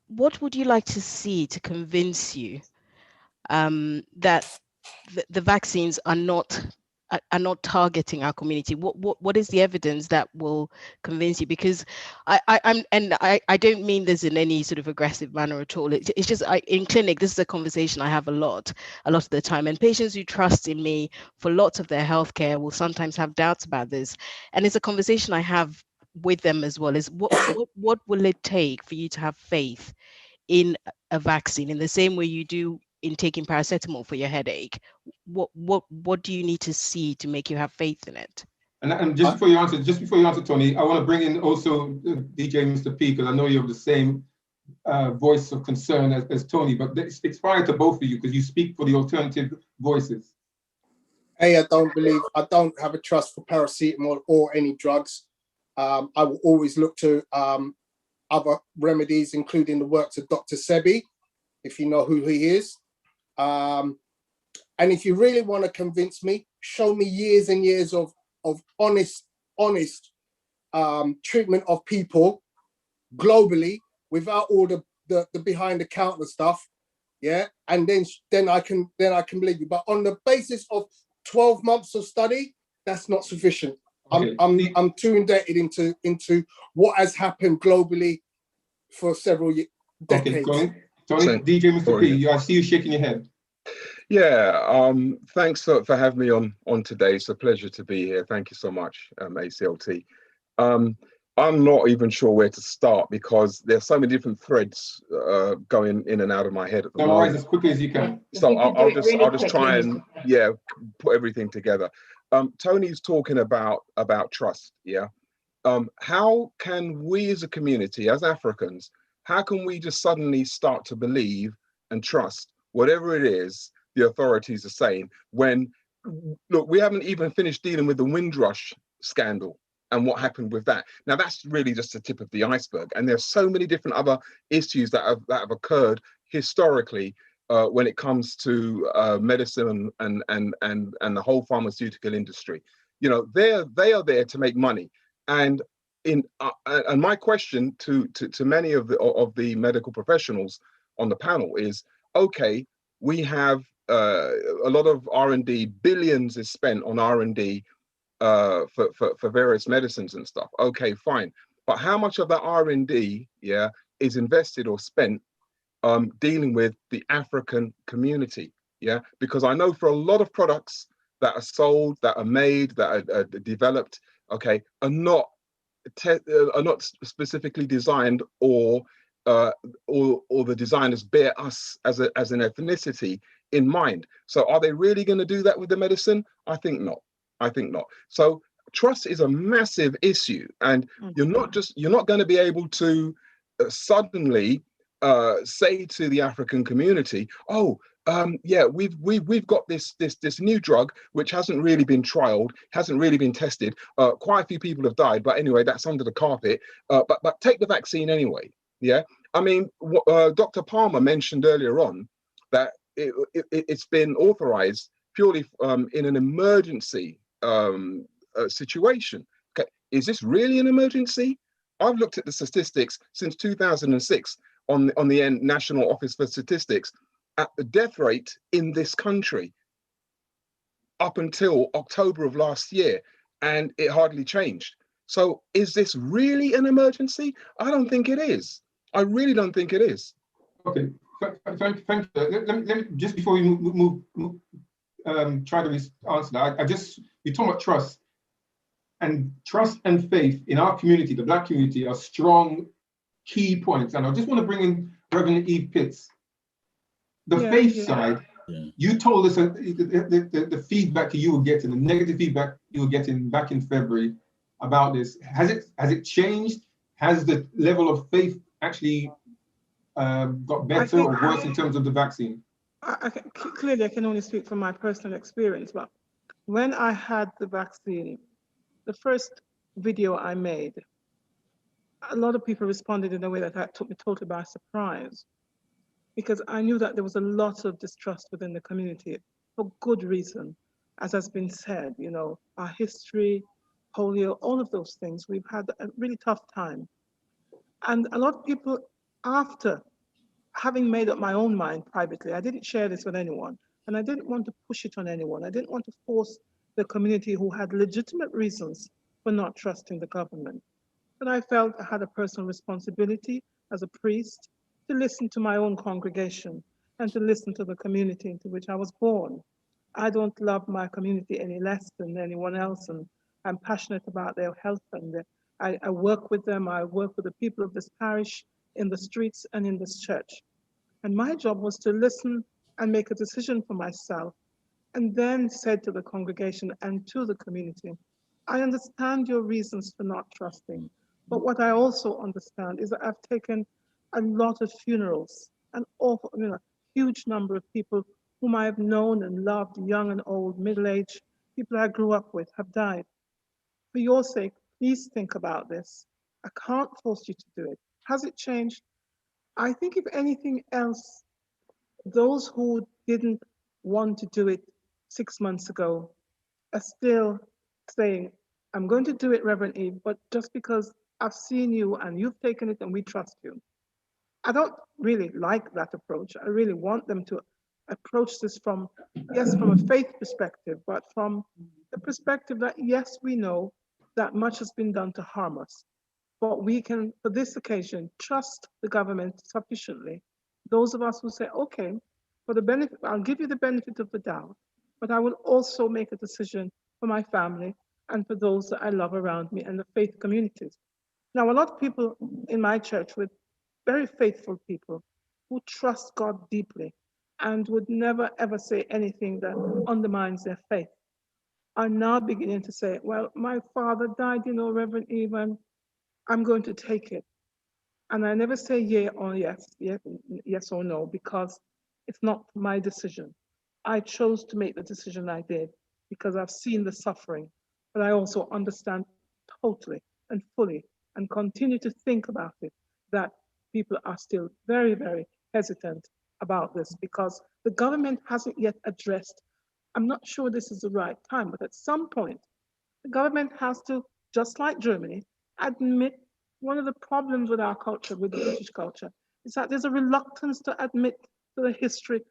what would you like to see to convince you that the vaccines are not targeting our community? What is the evidence that will convince you? Because I don't mean this in any sort of aggressive manner at all. It's just in clinic, this is a conversation I have a lot of the time, and patients who trust in me for lots of their healthcare will sometimes have doubts about this, and it's a conversation I have with them as well. Is what will it take for you to have faith in a vaccine in the same way you do in taking paracetamol for your headache? What do you need to see to make you have faith in it? And just before you answer, Tony, I want to bring in also DJ Mr. P, because I know you have the same voice of concern as Tony, but it's prior to both of you because you speak for the alternative voices. Hey, I don't have a trust for paracetamol or any drugs. I will always look to other remedies, including the works of Dr. Sebi, if you know who he is. And if you really want to convince me, show me years and years of honest treatment of people globally without all the behind the counter stuff. Yeah, and then I can believe you. But on the basis of 12 months of study, that's not sufficient. Okay. I'm too indebted into what has happened globally for several decades. Okay, Tony, DJ Mr. P, I see you shaking your head. Yeah, thanks for having me on today. It's a pleasure to be here. Thank you so much, ACLT. I'm not even sure where to start because there's so many different threads going in and out of my head at the moment. Summarize as quickly as you can. So I'll just try and put everything together. Tony's talking about trust. Yeah. How can we as a community, as Africans, how can we just suddenly start to believe and trust whatever it is the authorities are saying when, look, we haven't even finished dealing with the Windrush scandal and what happened with that. Now that's really just the tip of the iceberg, and there's so many different other issues that have occurred historically when it comes to medicine and the whole pharmaceutical industry. You know, they are there to make money, and my question to many of the medical professionals on the panel is, okay, we have a lot of R&D, billions is spent on R&D for various medicines and stuff. Okay, fine. But how much of that R&D, yeah, is invested or spent dealing with the African community? Yeah, because I know for a lot of products that are sold, that are made, that are developed, okay, are not specifically designed or the designers bear us as an ethnicity in mind. So are they really going to do that with the medicine? I think not. I think not. So trust is a massive issue, and you're not going to be able to suddenly say to the African community, oh, yeah, we've got this new drug which hasn't really been trialed, hasn't really been tested. Quite a few people have died, but anyway, that's under the carpet. But take the vaccine anyway. Yeah, I mean, Dr. Palmer mentioned earlier on that it's been authorized purely in an emergency situation. Okay, is this really an emergency? I've looked at the statistics since 2006 on the National Office for Statistics at the death rate in this country up until October of last year, and it hardly changed. So is this really an emergency? I don't think it is. I really don't think it is. Okay, thank you. Let me just before we move try to answer that. You're talking about trust, and trust and faith in our community, the Black community, are strong key points. And I just want to bring in Reverend Eve Pitts. The faith side, you told us the feedback you were getting, the negative feedback you were getting back in February about this. Has it changed? Has the level of faith actually got better or worse in terms of the vaccine? Clearly, I can only speak from my personal experience, but when I had the vaccine, the first video I made, a lot of people responded in a way that took me totally by surprise, because I knew that there was a lot of distrust within the community for good reason. As has been said, you know, our history, polio, all of those things, we've had a really tough time. And a lot of people, after having made up my own mind privately, I didn't share this with anyone, and I didn't want to push it on anyone. I didn't want to force the community who had legitimate reasons for not trusting the government. But I felt I had a personal responsibility as a priest to listen to my own congregation and to listen to the community into which I was born. I don't love my community any less than anyone else, and I'm passionate about their health, and I work with them. I work with the people of this parish in the streets and in this church. And my job was to listen and make a decision for myself, and then said to the congregation and to the community, I understand your reasons for not trusting, but what I also understand is that I've taken a lot of funerals, an awful, huge number of people whom I have known and loved, young and old, middle-aged, people I grew up with have died. For your sake, please think about this. I can't force you to do it, Has it changed? I think if anything else, those who didn't want to do it 6 months ago are still saying, I'm going to do it, Reverend Eve, but just because I've seen you and you've taken it and we trust you. I don't really like that approach. I really want them to approach this from, yes, from a faith perspective, but from the perspective that, yes, we know that much has been done to harm us, but we can, for this occasion, trust the government sufficiently. Those of us who say, okay, for the benefit, I'll give you the benefit of the doubt, but I will also make a decision for my family and for those that I love around me and the faith communities. Now, a lot of people in my church with very faithful people who trust God deeply and would never ever say anything that undermines their faith are now beginning to say, well, my father died, you know, Reverend Eve, and I'm going to take it. And I never say yeah or yes or no, because it's not my decision. I chose to make the decision I did because I've seen the suffering, but I also understand totally and fully and continue to think about it, that people are still very, very hesitant about this because the government hasn't yet addressed. I'm not sure this is the right time, but at some point, the government has to, just like Germany, admit one of the problems with our culture, with the British culture, is that there's a reluctance to admit to the history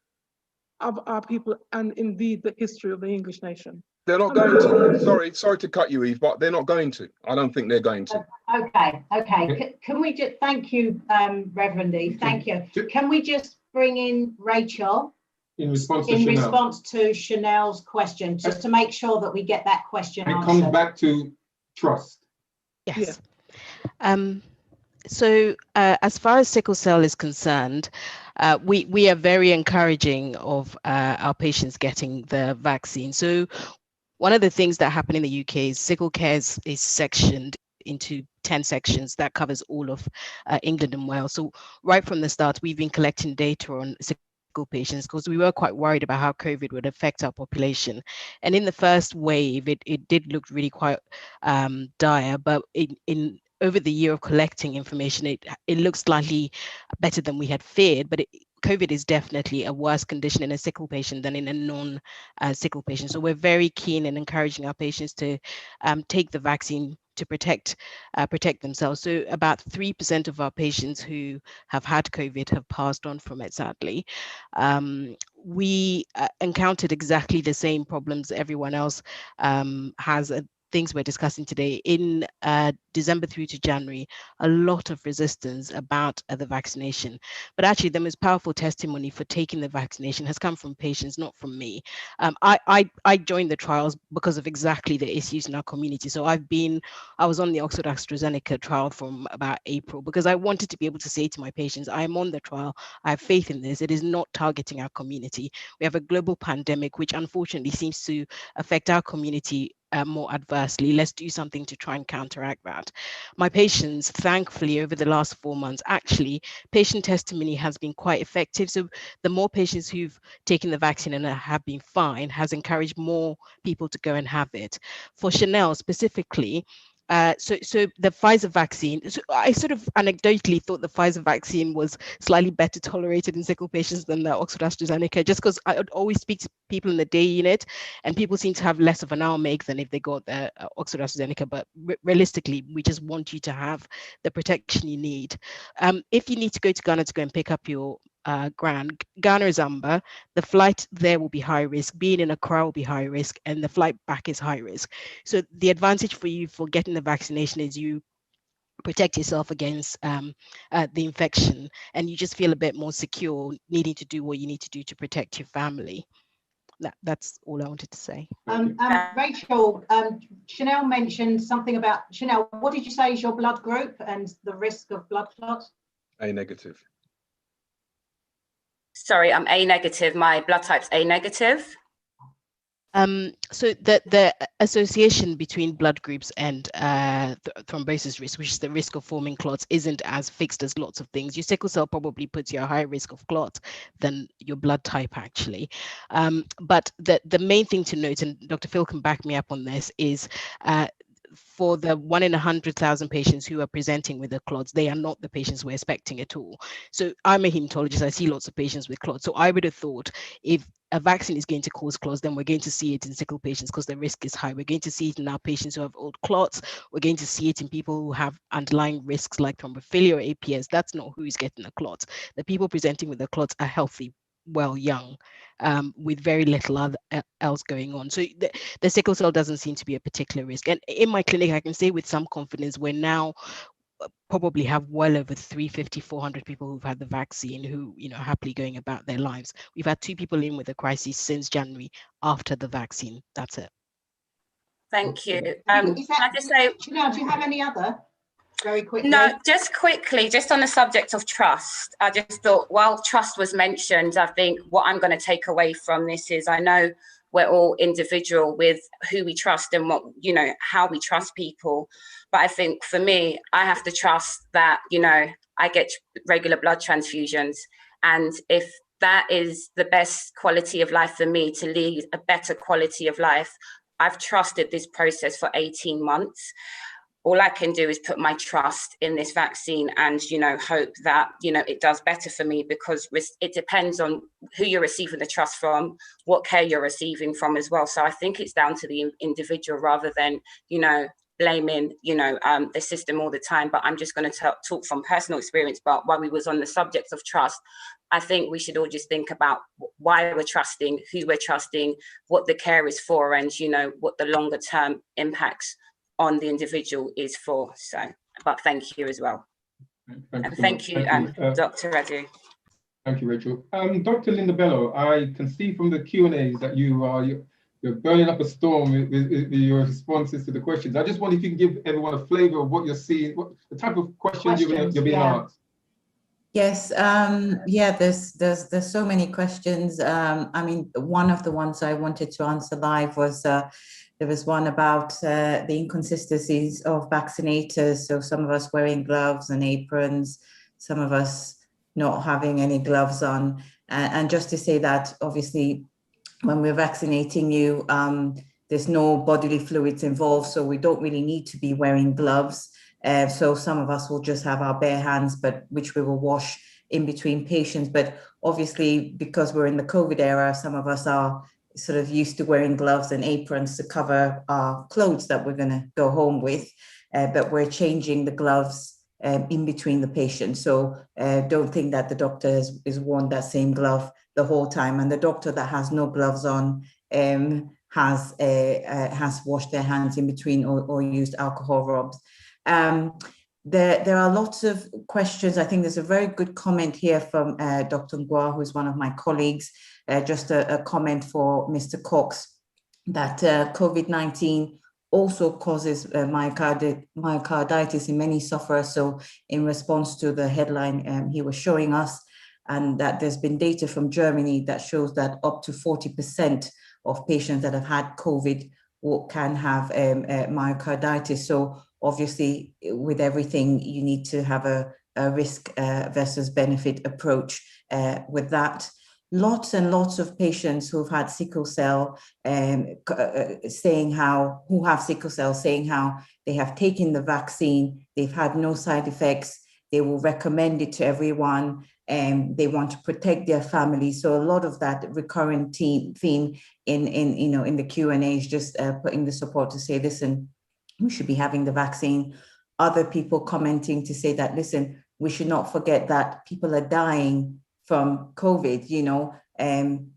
of our people and indeed the history of the English nation. They're not going to. Sorry to cut you, Eve, but they're not going to. I don't think they're going to. Okay. Can we just, thank you, Reverend Eve, thank you. Can we just bring in Rachel? In response to Chanel's question, just to make sure that we get that question answered. It comes back to trust. Yes. Yeah. So as far as sickle cell is concerned, we are very encouraging of our patients getting the vaccine. So one of the things that happen in the UK is sickle care is sectioned into 10 sections that covers all of England and Wales. So right from the start, we've been collecting data on sickle patients because we were quite worried about how COVID would affect our population. And in the first wave, it did look really quite dire, but in over the year of collecting information, it looks slightly better than we had feared, but COVID is definitely a worse condition in a sickle patient than in a non-sickle patient. So we're very keen in encouraging our patients to take the vaccine to protect themselves. So about 3% of our patients who have had COVID have passed on from it, sadly. We encountered exactly the same problems everyone else has. Things we're discussing today. In December through to January, a lot of resistance about the vaccination. But actually, the most powerful testimony for taking the vaccination has come from patients, not from me. I joined the trials because of exactly the issues in our community. So I was on the Oxford AstraZeneca trial from about April because I wanted to be able to say to my patients, I am on the trial. I have faith in this. It is not targeting our community. We have a global pandemic, which unfortunately seems to affect our community more adversely. Let's do something to try and counteract that. My patients, thankfully, over the last 4 months, actually, patient testimony has been quite effective. So the more patients who've taken the vaccine and have been fine has encouraged more people to go and have it. For Chanel specifically, so the Pfizer vaccine, so I sort of anecdotally thought the Pfizer vaccine was slightly better tolerated in sickle patients than the Oxford AstraZeneca, just because I would always speak to people in the day unit and people seem to have less of an arm ache than if they got the Oxford AstraZeneca. But realistically, we just want you to have the protection you need. If you need to go to Ghana to go and pick up your Ghana is amber. The flight there will be high risk. Being in Accra will be high risk, and the flight back is high risk. So the advantage for you for getting the vaccination is you protect yourself against the infection, and you just feel a bit more secure, needing to do what you need to do to protect your family. That's all I wanted to say. Rachel, Chanel mentioned something about, Chanel, what did you say is your blood group and the risk of blood clots? A negative. Sorry, I'm A negative. My blood type's A negative. So the association between blood groups and thrombosis risk, which is the risk of forming clots, isn't as fixed as lots of things. Your sickle cell probably puts you at a higher risk of clot than your blood type, actually. But the main thing to note, and Dr. Phil can back me up on this, is for the 1 in 100,000 patients who are presenting with the clots, they are not the patients we're expecting at all. So I'm a hematologist, I see lots of patients with clots. So I would have thought if a vaccine is going to cause clots, then we're going to see it in sickle patients because the risk is high. We're going to see it in our patients who have old clots. We're going to see it in people who have underlying risks like thrombophilia or APS. That's not who is getting the clots. The people presenting with the clots are healthy, well, young, with very little else going on. So the sickle cell doesn't seem to be a particular risk. And in my clinic, I can say with some confidence, we're now probably have well over 350, 400 people who've had the vaccine who, you know, happily going about their lives. We've had 2 people in with a crisis since January after the vaccine. That's it. Thank you. Can I just say, Janelle, do you have any other? Very quickly. No, just quickly, just on the subject of trust, I just thought while trust was mentioned, I think what I'm going to take away from this is I know we're all individual with who we trust and what, you know, how we trust people. But I think for me, I have to trust that, you know, I get regular blood transfusions. And if that is the best quality of life for me to lead a better quality of life, I've trusted this process for 18 months. All I can do is put my trust in this vaccine and, you know, hope that, you know, it does better for me, because it depends on who you're receiving the trust from, what care you're receiving from as well. So I think it's down to the individual rather than, you know, blaming, you know, the system all the time. But I'm just going to talk from personal experience. But while we was on the subject of trust, I think we should all just think about why we're trusting, who we're trusting, what the care is for, and, you know, what the longer term impacts on the individual is for. So, but thank you as well. Thank you, Dr. Radu. Thank you, Rachel. Dr. Linda Bello, I can see from the Q&As that you're burning up a storm with your responses to the questions. I just wonder if you can give everyone a flavor of what you're seeing, what the type of questions you're being asked. Yes, yeah, there's so many questions. I mean, one of the ones I wanted to answer live was there was one about the inconsistencies of vaccinators. So some of us wearing gloves and aprons, some of us not having any gloves on. And just to say that, obviously, when we're vaccinating you, there's no bodily fluids involved, so we don't really need to be wearing gloves. So some of us will just have our bare hands, but which we will wash in between patients. But obviously, because we're in the COVID era, some of us are sort of used to wearing gloves and aprons to cover our clothes that we're going to go home with. But we're changing the gloves in between the patients. So don't think that the doctor is worn that same glove the whole time. And the doctor that has no gloves on has washed their hands in between or used alcohol robes. There are lots of questions. I think there's a very good comment here from Dr. Ngwa, who's one of my colleagues, just a comment for Mr. Cox, that COVID-19 also causes myocarditis in many sufferers. So in response to the headline he was showing us, and that there's been data from Germany that shows that up to 40% of patients that have had COVID can have myocarditis. So obviously, with everything, you need to have a risk versus benefit approach with that. Lots and lots of patients who've had sickle cell saying how they have taken the vaccine, they've had no side effects, they will recommend it to everyone, and they want to protect their family. So a lot of that recurrent theme in the Q&A is just putting the support to say, listen, we should be having the vaccine. Other people commenting to say that, listen, we should not forget that people are dying from COVID,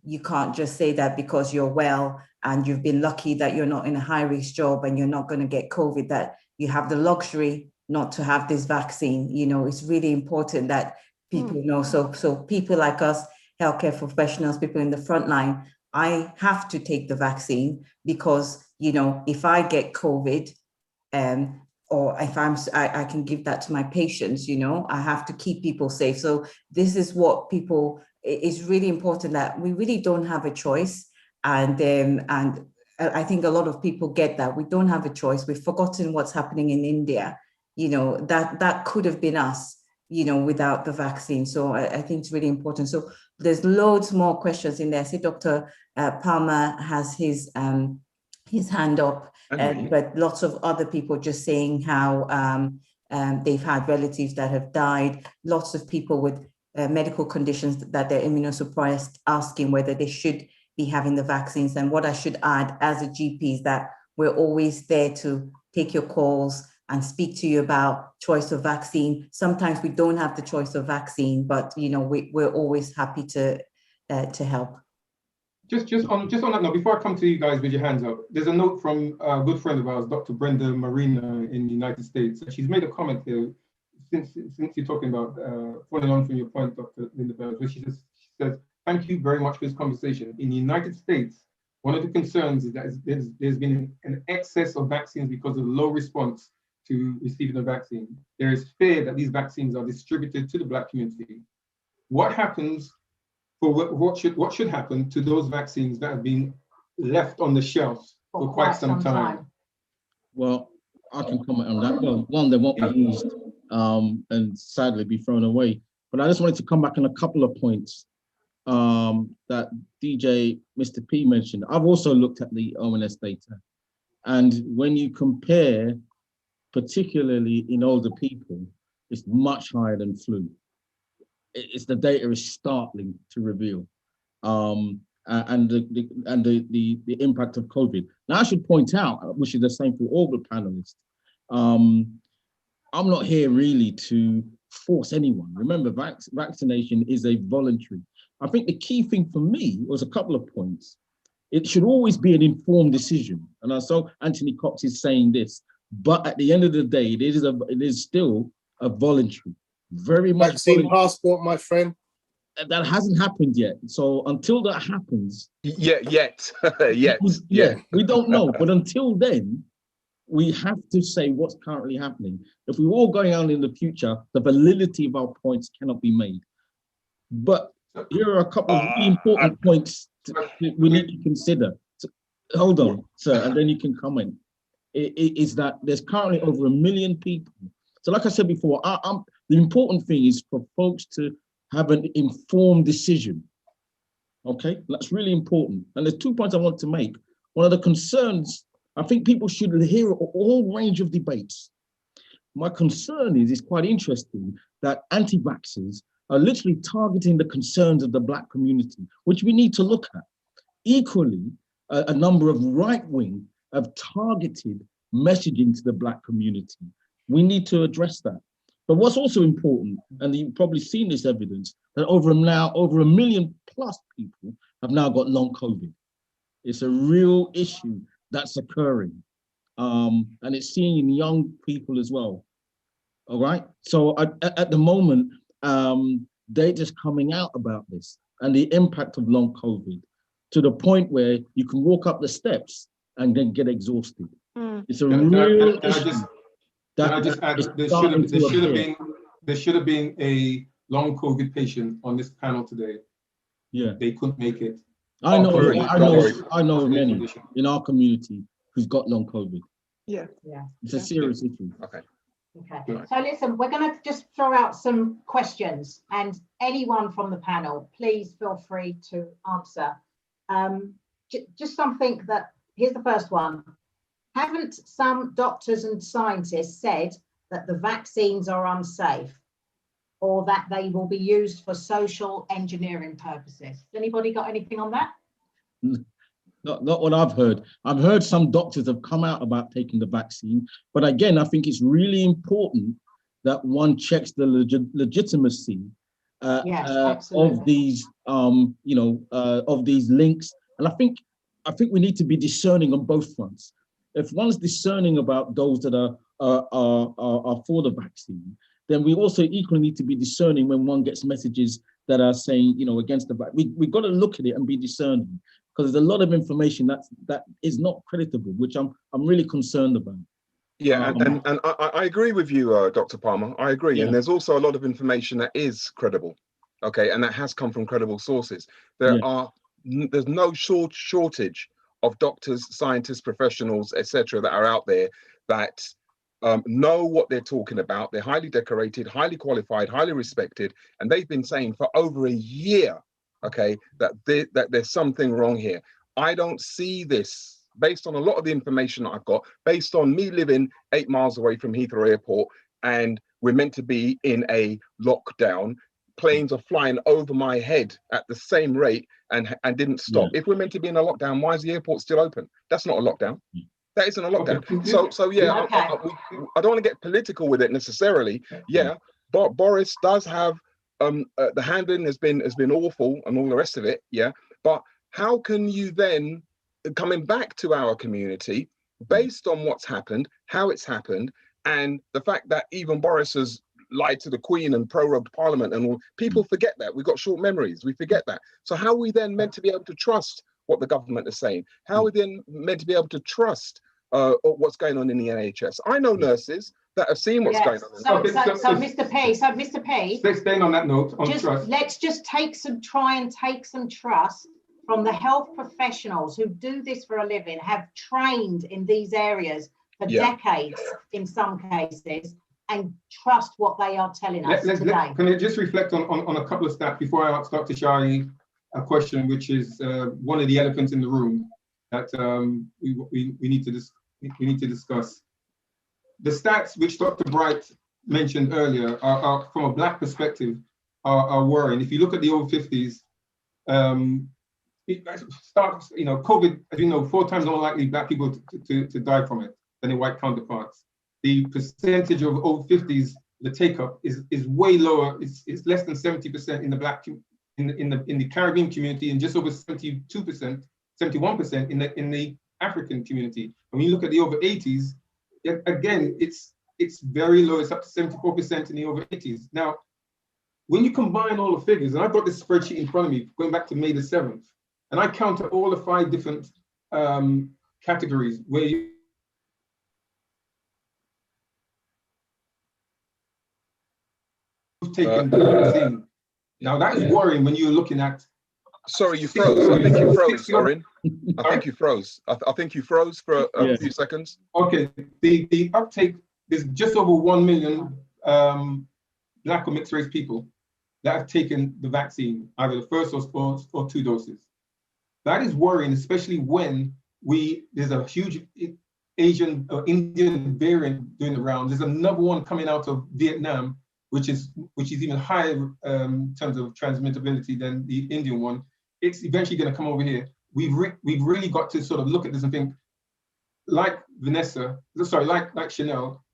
you can't just say that because you're well and you've been lucky that you're not in a high-risk job and you're not going to get COVID, that you have the luxury not to have this vaccine. It's really important that people know. So people like us, healthcare professionals, people in the front line, I have to take the vaccine because, if I get COVID, or if I can give that to my patients, I have to keep people safe. So this is what it's really important that we really don't have a choice. And I think a lot of people get that we don't have a choice. We've forgotten what's happening in India, that could have been us, without the vaccine. So I think it's really important. So there's loads more questions in there. I see Dr. Palmer has his hand up. but lots of other people just saying how they've had relatives that have died, lots of people with medical conditions that they're immunosuppressed asking whether they should be having the vaccines. And what I should add as a GP is that we're always there to take your calls and speak to you about choice of vaccine. Sometimes we don't have the choice of vaccine, but we're always happy to help. Just on that note, before I come to you guys with your hands up, there's a note from a good friend of ours, Dr. Brenda Marina in the United States. She's made a comment here since you're talking about following on from your point, Dr. Linda Burns, where she says, thank you very much for this conversation. In the United States, one of the concerns is that there's been an excess of vaccines because of low response to receiving the vaccine. There is fear that these vaccines are distributed to the Black community. What happens for what should happen to those vaccines that have been left on the shelf for quite some time? Well, I can comment on that. Well, one, they won't be used and sadly be thrown away. But I just wanted to come back on a couple of points that DJ Mr. P mentioned. I've also looked at the ONS data. And when you compare, particularly in older people, it's much higher than flu. The data is startling to reveal, and the impact of COVID. Now I should point out, which is the same for all the panelists, I'm not here really to force anyone. Remember, vaccination is a voluntary. I think the key thing for me was a couple of points. It should always be an informed decision, and I saw Anthony Cox is saying this. But at the end of the day, it is still a voluntary. Very much vaccine passport, my friend. That hasn't happened yet. So until that happens, yet, we don't know. But until then, we have to say what's currently happening. If we're all going on in the future, the validity of our points cannot be made. But here are a couple of really important points we need to consider. So, hold on, sir, and then you can comment. Is that there's currently over 1 million people. So like I said before, the important thing is for folks to have an informed decision. Okay, that's really important. And there's 2 points I want to make. One of the concerns, I think people should hear a whole range of debates. My concern is, it's quite interesting that anti-vaxxers are literally targeting the concerns of the Black community, which we need to look at. Equally, a number of right-wing have targeted messaging to the Black community. We need to address that. But what's also important, and you've probably seen this evidence, that over 1 million plus people have now got long COVID. It's a real issue that's occurring. And it's seen in young people as well. All right. So at the moment, they're just coming out about this and the impact of long COVID to the point where you can walk up the steps and then get exhausted. It's a real issue. Can I just add, there should have been a long COVID patient on this panel today. Yeah. They couldn't make it. I know many in our community who's got long COVID. Yeah. It's a serious issue. Okay. So listen, we're going to just throw out some questions, and anyone from the panel, please feel free to answer. Just something that, here's the first one. Haven't some doctors and scientists said that the vaccines are unsafe or that they will be used for social engineering purposes? Has anybody got anything on that? Not what I've heard. I've heard some doctors have come out about taking the vaccine, but again, I think it's really important that one checks the legitimacy of these, of these links. And I think we need to be discerning on both fronts. If one's discerning about those that are for the vaccine, then we also equally need to be discerning when one gets messages that are saying, against the vaccine. We've got to look at it and be discerning, because there's a lot of information that is not creditable, which I'm really concerned about. Yeah, and I agree with you, Dr. Palmer. I agree. Yeah. And there's also a lot of information that is credible, okay, and that has come from credible sources. There's no shortage of doctors, scientists, professionals, etc., that are out there that know what they're talking about. They're highly decorated, highly qualified, highly respected, and they've been saying for over a year, okay, that there's something wrong here. I don't see this based on a lot of the information that I've got, based on me living 8 miles away from Heathrow Airport, and we're meant to be in a lockdown. Planes are flying over my head at the same rate and didn't stop. If we're meant to be in a lockdown, why is the airport still open? That's not a lockdown. That isn't a lockdown. Okay. So yeah, okay. I don't want to get political with it necessarily. Yeah, but Boris does have the handling has been awful and all the rest of it. Yeah, but how can you then, coming back to our community, based on what's happened, how it's happened, and the fact that even Boris has lied to the Queen and prorogued Parliament and all, people forget that. We've got short memories. We forget that. So how are we then meant to be able to trust what the government is saying? How are we then meant to be able to trust what's going on in the NHS? I know nurses that have seen what's going on. So Mr. P, let's stay on that note on trust. Let's just try and take some trust from the health professionals who do this for a living, have trained in these areas for decades in some cases, and trust what they are telling us today. Can I just reflect on a couple of stats before I ask Dr. Shahi a question, which is one of the elephants in the room that we need to discuss. The stats which Dr. Bright mentioned earlier are from a Black perspective are worrying. If you look at the over 50s, COVID, as you know, 4 times more likely Black people to die from it than their white counterparts. The percentage of over 50s, the take-up is way lower. It's less than 70% in the Black in the Caribbean community, and just over 72%, 71% in the African community. When you look at the over 80s, again, it's very low. It's up to 74% in the over 80s. Now, when you combine all the figures, and I've got this spreadsheet in front of me going back to May the 7th, and I counted all the 5 different categories where you taken the vaccine. Now that is worrying when you're looking at. Sorry, you froze. I think you froze, Orin. I think you froze. I think you froze for a few seconds. Okay, the uptake is just over 1 million Black or mixed race people that have taken the vaccine, either the first or 2 doses. That is worrying, especially when there's a huge Asian or Indian variant doing the rounds. There's another one coming out of Vietnam, which is even higher in terms of transmittability than the Indian one. It's eventually going to come over here. We've really got to sort of look at this and think, like Chanel,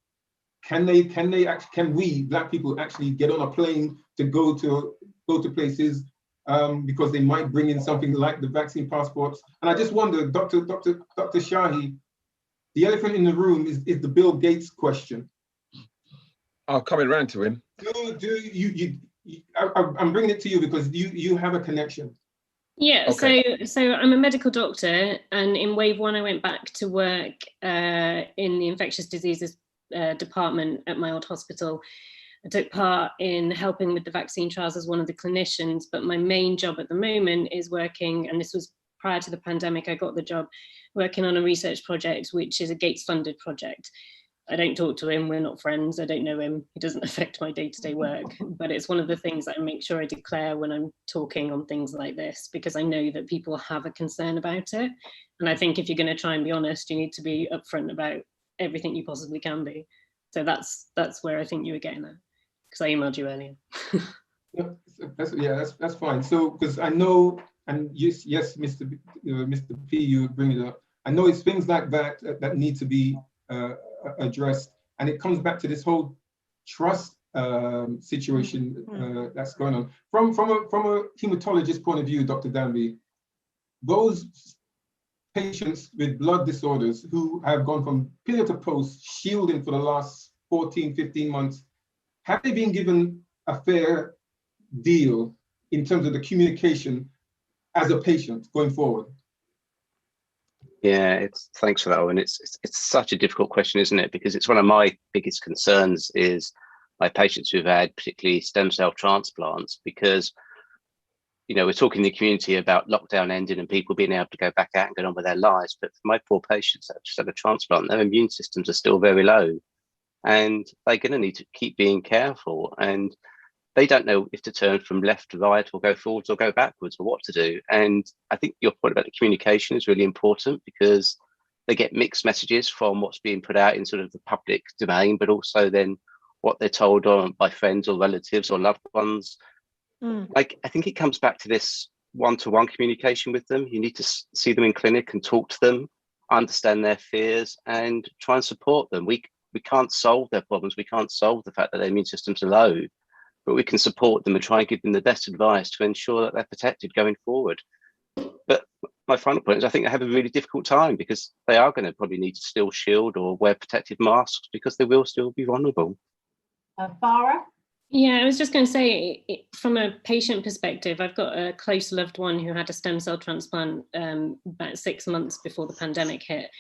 can we Black people actually get on a plane to go to places because they might bring in something like the vaccine passports? And I just wonder, Dr. Shahi, the elephant in the room is the Bill Gates question. I'll come around to him. I'm bringing it to you because you have a connection. Yeah, okay. So I'm a medical doctor, and in wave 1, I went back to work in the infectious diseases department at my old hospital. I took part in helping with the vaccine trials as one of the clinicians, but my main job at the moment is working, and this was prior to the pandemic, I got the job working on a research project, which is a Gates funded project. I don't talk to him, we're not friends, I don't know him, he doesn't affect my day-to-day work, but it's one of the things that I make sure I declare when I'm talking on things like this, because I know that people have a concern about it. And I think if you're going to try and be honest, you need to be upfront about everything you possibly can be. So that's where I think you were getting at, because I emailed you earlier. That's fine. So, because I know, and yes, Mr. P, you bring it up. I know it's things like that that need to be addressed, and it comes back to this whole trust situation that's going on. From a hematologist point of view, Dr. Danby, those patients with blood disorders who have gone from pillar to post shielding for the last 14, 15 months, have they been given a fair deal in terms of the communication as a patient going forward? Yeah, thanks for that, Owen. It's such a difficult question, isn't it? Because it's one of my biggest concerns is my patients who've had particularly stem cell transplants, because, you know, we're talking in the community about lockdown ending and people being able to go back out and get on with their lives. But for my poor patients that have just had a transplant, their immune systems are still very low, and they're going to need to keep being careful. And they don't know if to turn from left to right or go forwards or go backwards or what to do. And I think your point about the communication is really important, because they get mixed messages from what's being put out in sort of the public domain, but also then what they're told by friends or relatives or loved ones. Like, I think it comes back to this one-to-one communication with them. You need to see them in clinic and talk to them, understand their fears, and try and support them. We can't solve their problems. We can't solve the fact that their immune systems are low, but we can support them and try and give them the best advice to ensure that they're protected going forward. But my final point is I think they have a really difficult time because they are going to probably need to still shield or wear protective masks because they will still be vulnerable. Farah? Yeah, I was just going to say, from a patient perspective, I've got a close loved one who had a stem cell transplant about 6 months before the pandemic hit,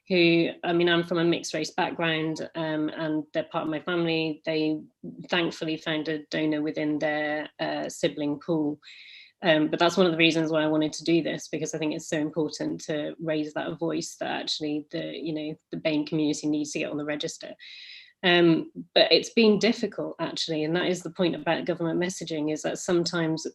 who, I mean, I'm from a mixed race background and they're part of my family. They thankfully found a donor within their sibling pool. But that's one of the reasons why I wanted to do this, because I think it's so important to raise that voice that actually the BAME community needs to get on the register. But it's been difficult actually, and that is the point about government messaging, is that sometimes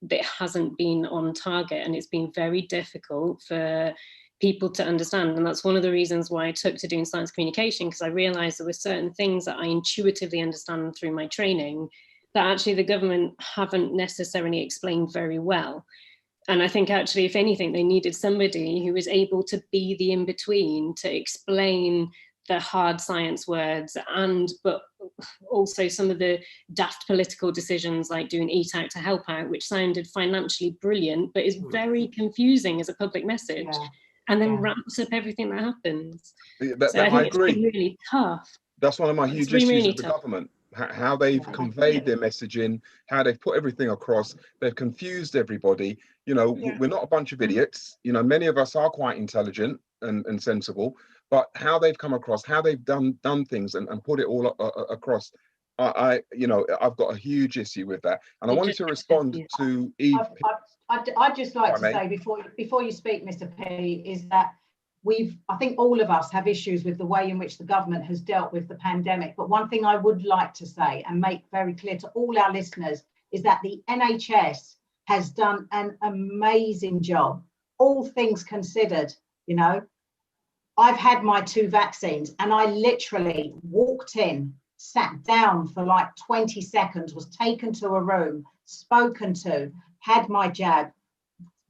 it hasn't been on target and it's been very difficult for people to understand. And that's one of the reasons why I took to doing science communication, because I realized there were certain things that I intuitively understand through my training that actually the government haven't necessarily explained very well. And I think actually, if anything, they needed somebody who was able to be the in-between to explain the hard science words, but also some of the daft political decisions like doing Eat Out to Help Out, which sounded financially brilliant, but is very confusing as a public message, and then ramps up everything that happens. So I think it's been really tough. That's one of my huge issues with the government. How they've conveyed their messaging, how they've put everything across. They've confused everybody. You know, we're not a bunch of idiots. You know, many of us are quite intelligent and sensible, but how they've come across, how they've done things and put it all across, I've got a huge issue with that. And I wanted to respond to Eve. I'd just like to say before you speak, Mr. P, is that I think all of us have issues with the way in which the government has dealt with the pandemic. But one thing I would like to say and make very clear to all our listeners is that the NHS has done an amazing job, all things considered. You know, I've had my 2 vaccines and I literally walked in, sat down for like 20 seconds, was taken to a room, spoken to, had my jab,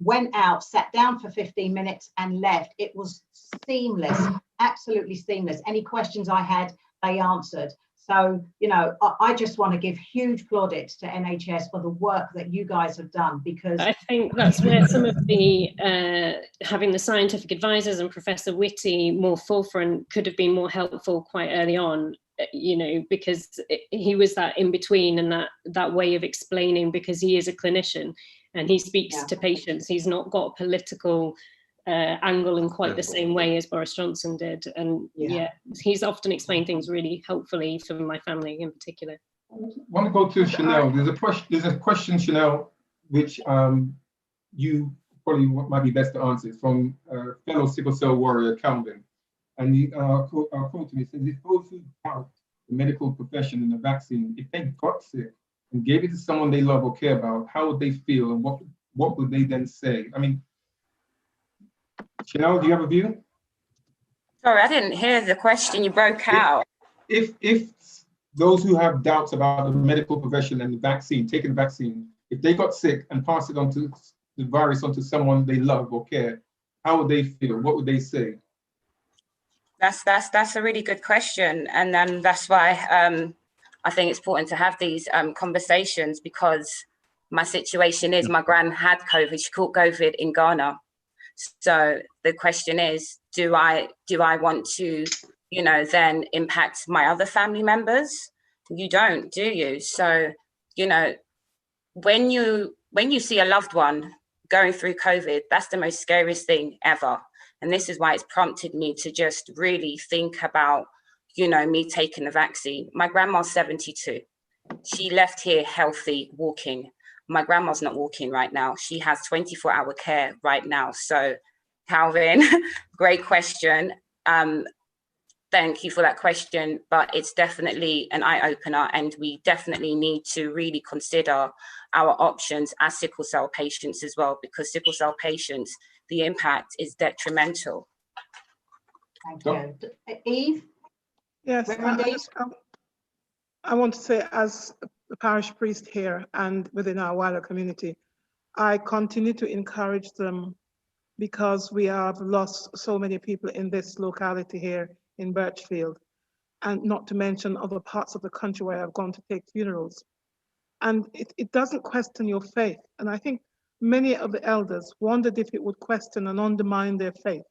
went out, sat down for 15 minutes and left. It was seamless, absolutely seamless. Any questions I had, they answered. So, you know, I just want to give huge plaudits to NHS for the work that you guys have done, because I think that's where some of the having the scientific advisors and Professor Whitty more forefront could have been more helpful quite early on, you know, because he was that in between and that way of explaining, because he is a clinician and he speaks to patients. He's not got a political angle in quite the same way as Boris Johnson did. And he's often explained things really helpfully for my family in particular. I want to go to Chanel. There's a question, Chanel, which you probably might be best to answer. It's from fellow sickle cell warrior Calvin. And he quoted me, says, if those who doubt the medical profession and the vaccine, if they got sick and gave it to someone they love or care about, how would they feel and what would they then say? I mean, Chanel, do you have a view? Sorry, I didn't hear the question. You broke out. If those who have doubts about the medical profession and the vaccine, taking the vaccine, if they got sick and passed it on to the virus onto someone they love or care, how would they feel? What would they say? That's a really good question, and then that's why I think it's important to have these conversations, because my situation is my gran had COVID. She caught COVID in Ghana. So the question is, do I want to, you know, then impact my other family members? You don't, do you? So, you know, when you see a loved one going through COVID, that's the most scariest thing ever. And this is why it's prompted me to just really think about, you know, me taking the vaccine. My grandma's 72. She left here healthy, walking. My grandma's not walking right now. She has 24-hour care right now. So, Calvin, great question. Thank you for that question, but it's definitely an eye-opener, and we definitely need to really consider our options as sickle cell patients as well, because sickle cell patients, the impact is detrimental. Thank you. Eve? Yes, Reverend Eve? I want to say, as a parish priest here and within our wider community, I continue to encourage them, because we have lost so many people in this locality here in Birchfield, and not to mention other parts of the country where I've gone to take funerals. And it doesn't question your faith. And I think many of the elders wondered if it would question and undermine their faith.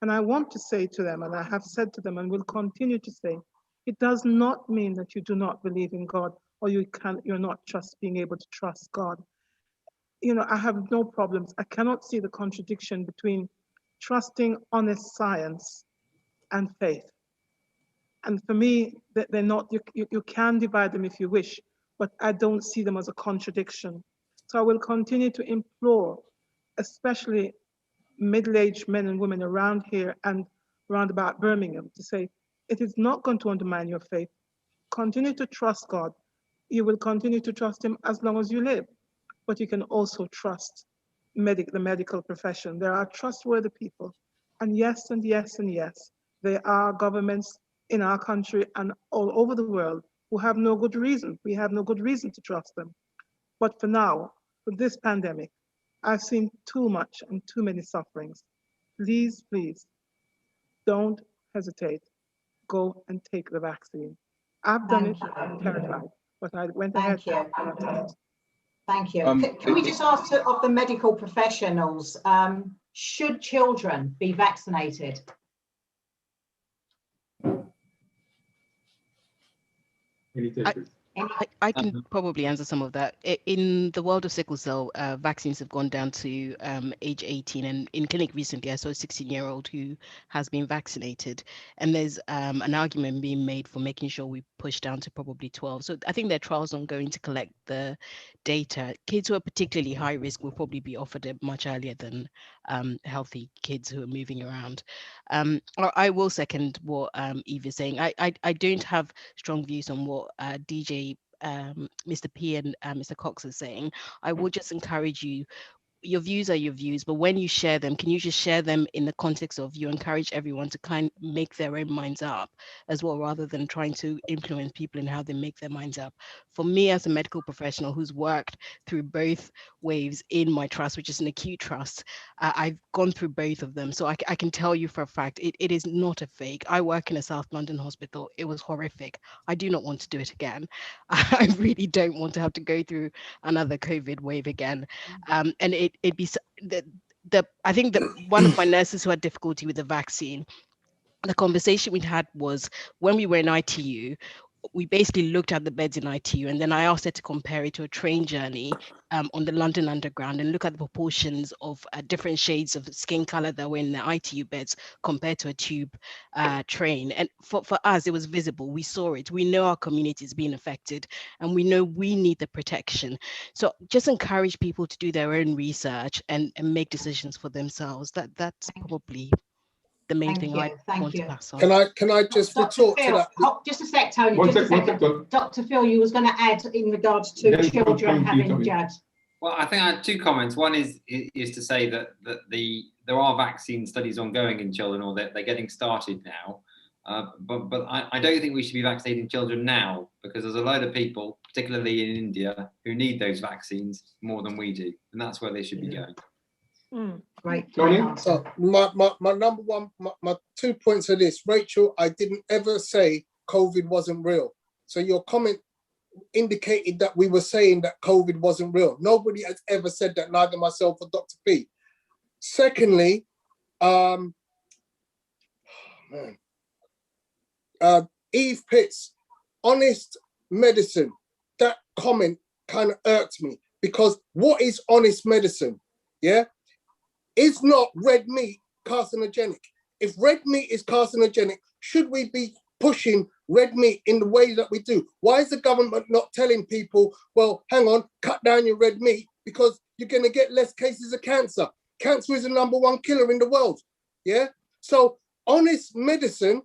And I want to say to them, and I have said to them and will continue to say, it does not mean that you do not believe in God, or you're not being able to trust God. You know, I have no problems. I cannot see the contradiction between trusting honest science and faith. And for me, they're not, you can divide them if you wish, but I don't see them as a contradiction. So I will continue to implore, especially middle-aged men and women around here and around about Birmingham, to say, it is not going to undermine your faith. Continue to trust God. You will continue to trust him as long as you live, but you can also trust the medical profession. There are trustworthy people, and yes, and yes, and yes, there are governments in our country and all over the world who have no good reason. We have no good reason to trust them. But for now, with this pandemic, I've seen too much and too many sufferings. Please, please, don't hesitate. Go and take the vaccine. I've done it, I'm terrified, but I went ahead. Thank you. Can we just ask of the medical professionals, should children be vaccinated? I can probably answer some of that. In the world of sickle cell, vaccines have gone down to age 18, and in clinic recently I saw a 16-year-old who has been vaccinated, and there's an argument being made for making sure we push down to probably 12. So I think there are trials ongoing to collect the data. Kids who are particularly high risk will probably be offered it much earlier than healthy kids who are moving around. I will second what Eve is saying. I don't have strong views on what DJ, Mr. P and Mr. Cox are saying. I will just encourage you, your views are your views, but when you share them, can you just share them in the context of you encourage everyone to kind of make their own minds up as well, rather than trying to influence people in how they make their minds up. For me as a medical professional who's worked through both waves in my trust, which is an acute trust, I've gone through both of them. So I can tell you for a fact, it is not a fake. I work in a South London hospital. It was horrific. I do not want to do it again. I really don't want to have to go through another COVID wave again. And it'd be I think that one of my nurses who had difficulty with the vaccine, the conversation we had was when we were in ITU, we basically looked at the beds in ITU, and then I asked her to compare it to a train journey on the London Underground and look at the proportions of different shades of skin color that were in the ITU beds compared to a tube train. And for us, it was visible. We saw it. We know our community is being affected, and we know we need the protection. So just encourage people to do their own research and make decisions for themselves. That's probably the main thing I want to pass on. Can I just retort to that? Just a sec, Tony. Just a second. Dr. Phil, you was going to add in regards to children having jabs. Well, I think I had two comments. One is to say that there are vaccine studies ongoing in children, or they're getting started now. But I don't think we should be vaccinating children now, because there's a load of people, particularly in India, who need those vaccines more than we do, and that's where they should be going. Right. So my number one, my 2 points are this. Rachel, I didn't ever say COVID wasn't real. So your comment indicated that we were saying that COVID wasn't real. Nobody has ever said that, neither myself or Dr. P. Secondly, Eve Pitts, honest medicine, that comment kind of irked me, because what is honest medicine? Yeah. Is not red meat carcinogenic? If red meat is carcinogenic, should we be pushing red meat in the way that we do? Why is the government not telling people, well, hang on, cut down your red meat because you're going to get less cases of cancer? Cancer is the #1 killer in the world. Yeah. So honest medicine,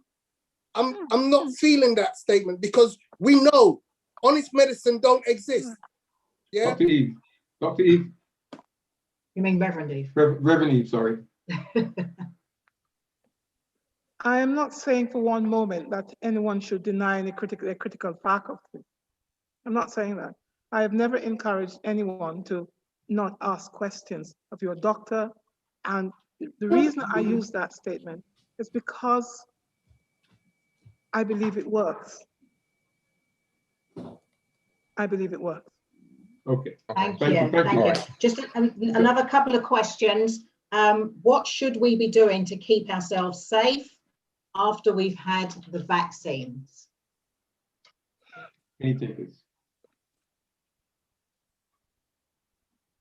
I'm not feeling that statement, because we know honest medicine don't exist. Yeah. Dr. Eve. You mean Reverend Eve? Reverend Eve, sorry. I am not saying for one moment that anyone should deny any critical faculty. I'm not saying that. I have never encouraged anyone to not ask questions of your doctor. And the reason I use that statement is because I believe it works. I believe it works. Okay. Thank you. Thank you. Just another couple of questions. What should we be doing to keep ourselves safe after we've had the vaccines? Any takers?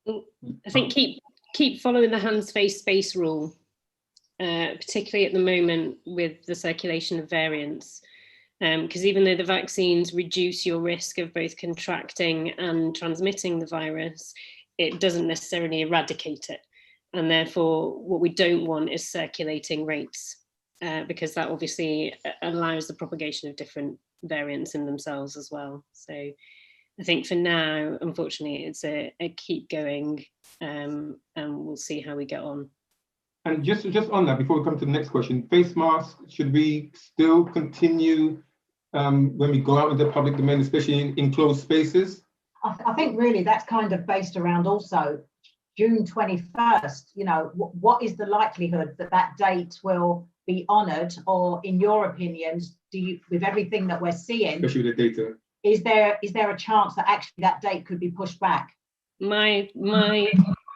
I think keep following the hands, face, space rule, particularly at the moment with the circulation of variants. Because even though the vaccines reduce your risk of both contracting and transmitting the virus, it doesn't necessarily eradicate it. And therefore, what we don't want is circulating rates, because that obviously allows the propagation of different variants in themselves as well. So I think for now, unfortunately, it's a keep going, and we'll see how we get on. And just on that, before we come to the next question, face masks, should we still continue when we go out into the public domain, especially in enclosed spaces? I think really that's kind of based around also June 21st. You know, what is the likelihood that that date will be honoured, or in your opinions, with everything that we're seeing, especially with the data, is there a chance that actually that date could be pushed back? My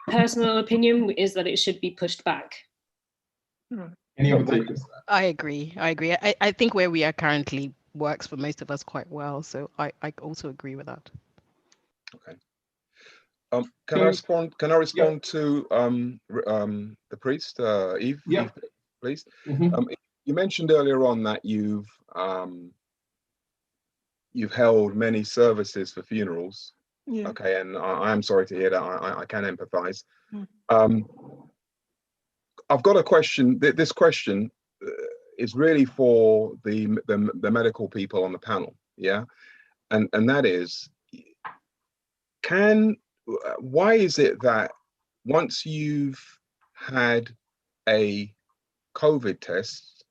personal opinion is that it should be pushed back. Any other takers? I agree. I think where we are currently works for most of us quite well. So I also agree with that. Okay. Can I respond to the priest, Eve? Yeah. Eve, please. Mm-hmm. You mentioned earlier on that you've held many services for funerals. Yeah. Okay, and I am sorry to hear that. I can empathise. I've got a question. This question is really for the medical people on the panel. Yeah, and that is, why is it that once you've had a COVID test,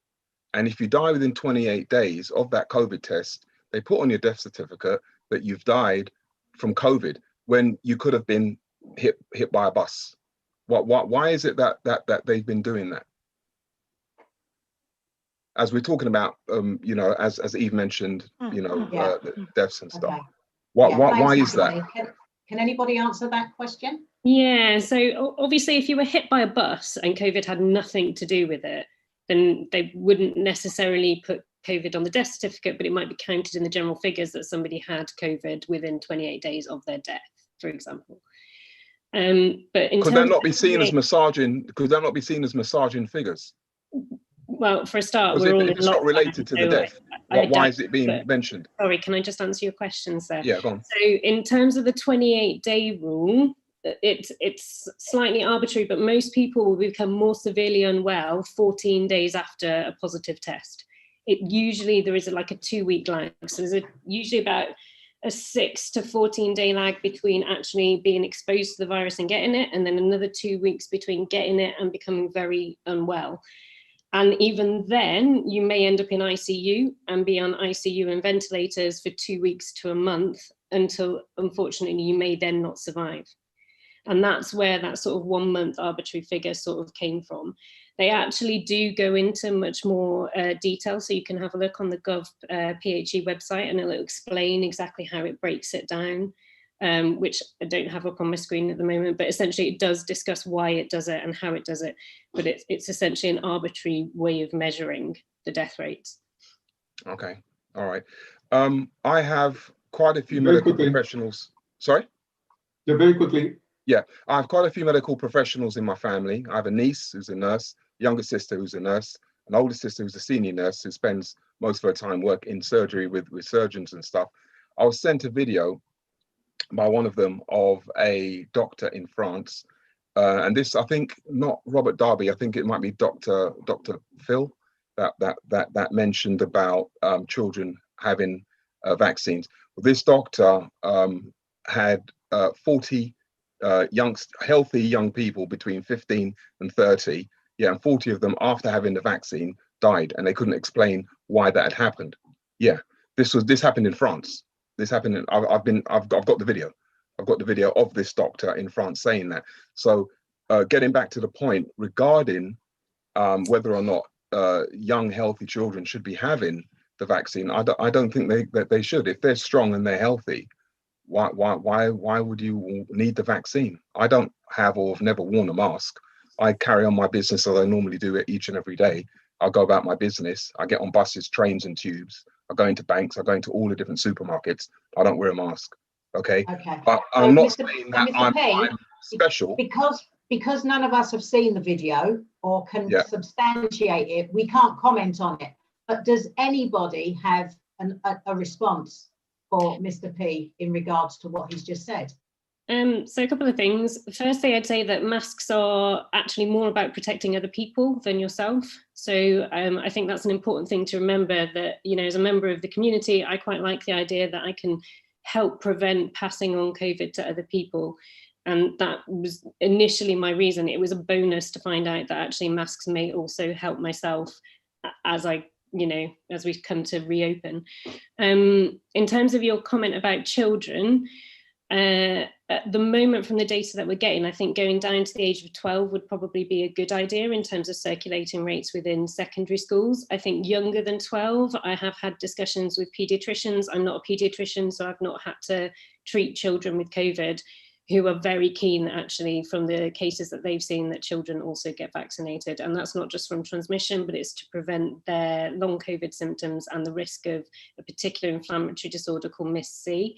and if you die within 28 days of that COVID test, they put on your death certificate that you've died from COVID when you could have been hit by a bus? Why is it that they've been doing that? As we're talking about, you know, as Eve mentioned, you know, deaths and stuff. Okay. Why is that? Can anybody answer that question? Yeah, so obviously if you were hit by a bus and COVID had nothing to do with it, then they wouldn't necessarily put COVID on the death certificate, but it might be counted in the general figures that somebody had COVID within 28 days of their death, for example. But could that not be seen as massaging? Could that not be seen as massaging figures? Well, for a start, we're all if it's not related to the death, why is it being mentioned? Sorry, can I just answer your questions there? Yeah, go on. So in terms of the 28-day rule, it's slightly arbitrary, but most people will become more severely unwell 14 days after a positive test. Usually there is like a 2-week lag. So there's usually about a 6 to 14 day lag between actually being exposed to the virus and getting it, and then another 2 weeks between getting it and becoming very unwell. And even then, you may end up in ICU and be on ICU and ventilators for 2 weeks to a month until, unfortunately, you may then not survive. And that's where that sort of 1 month arbitrary figure sort of came from. They actually do go into much more detail, so you can have a look on the Gov PHE website and it'll explain exactly how it breaks it down, which I don't have up on my screen at the moment, but essentially it does discuss why it does it and how it does it, but it's essentially an arbitrary way of measuring the death rates. Okay, all right. I have quite a few medical professionals. Sorry? Yeah, very quickly. Yeah, I have quite a few medical professionals in my family. I have a niece who's a nurse, younger sister who's a nurse, an older sister who's a senior nurse who spends most of her time working in surgery with surgeons and stuff. I was sent a video by one of them of a doctor in France, and this, I think, not Robert Darby, I think it might be Dr. Phil that mentioned about children having vaccines. Well, this doctor had 40 healthy young people between 15 and 30, yeah, and 40 of them after having the vaccine died, and they couldn't explain why that had happened. Yeah, this happened in France. This happened in, I've got the video. I've got the video of this doctor in France saying that. So getting back to the point regarding whether or not young healthy children should be having the vaccine, I don't think they should. If they're strong and they're healthy, why would you need the vaccine? I don't have or have never worn a mask. I carry on my business as I normally do it each and every day. I'll go about my business. I get on buses, trains and tubes. I go into banks. I go into all the different supermarkets. I don't wear a mask. Okay. But I'm not saying that I'm special. Because none of us have seen the video or can substantiate it, we can't comment on it. But does anybody have a response for Mr. P in regards to what he's just said? So a couple of things. Firstly, I'd say that masks are actually more about protecting other people than yourself. So I think that's an important thing to remember, that, you know, as a member of the community, I quite like the idea that I can help prevent passing on COVID to other people. And that was initially my reason. It was a bonus to find out that actually masks may also help myself as we come to reopen. In terms of your comment about children, at the moment, from the data that we're getting, I think going down to the age of 12 would probably be a good idea in terms of circulating rates within secondary schools. I think younger than 12, I have had discussions with paediatricians. I'm not a paediatrician, so I've not had to treat children with COVID, who are very keen, actually, from the cases that they've seen, that children also get vaccinated. And that's not just from transmission, but it's to prevent their long COVID symptoms and the risk of a particular inflammatory disorder called MIS-C.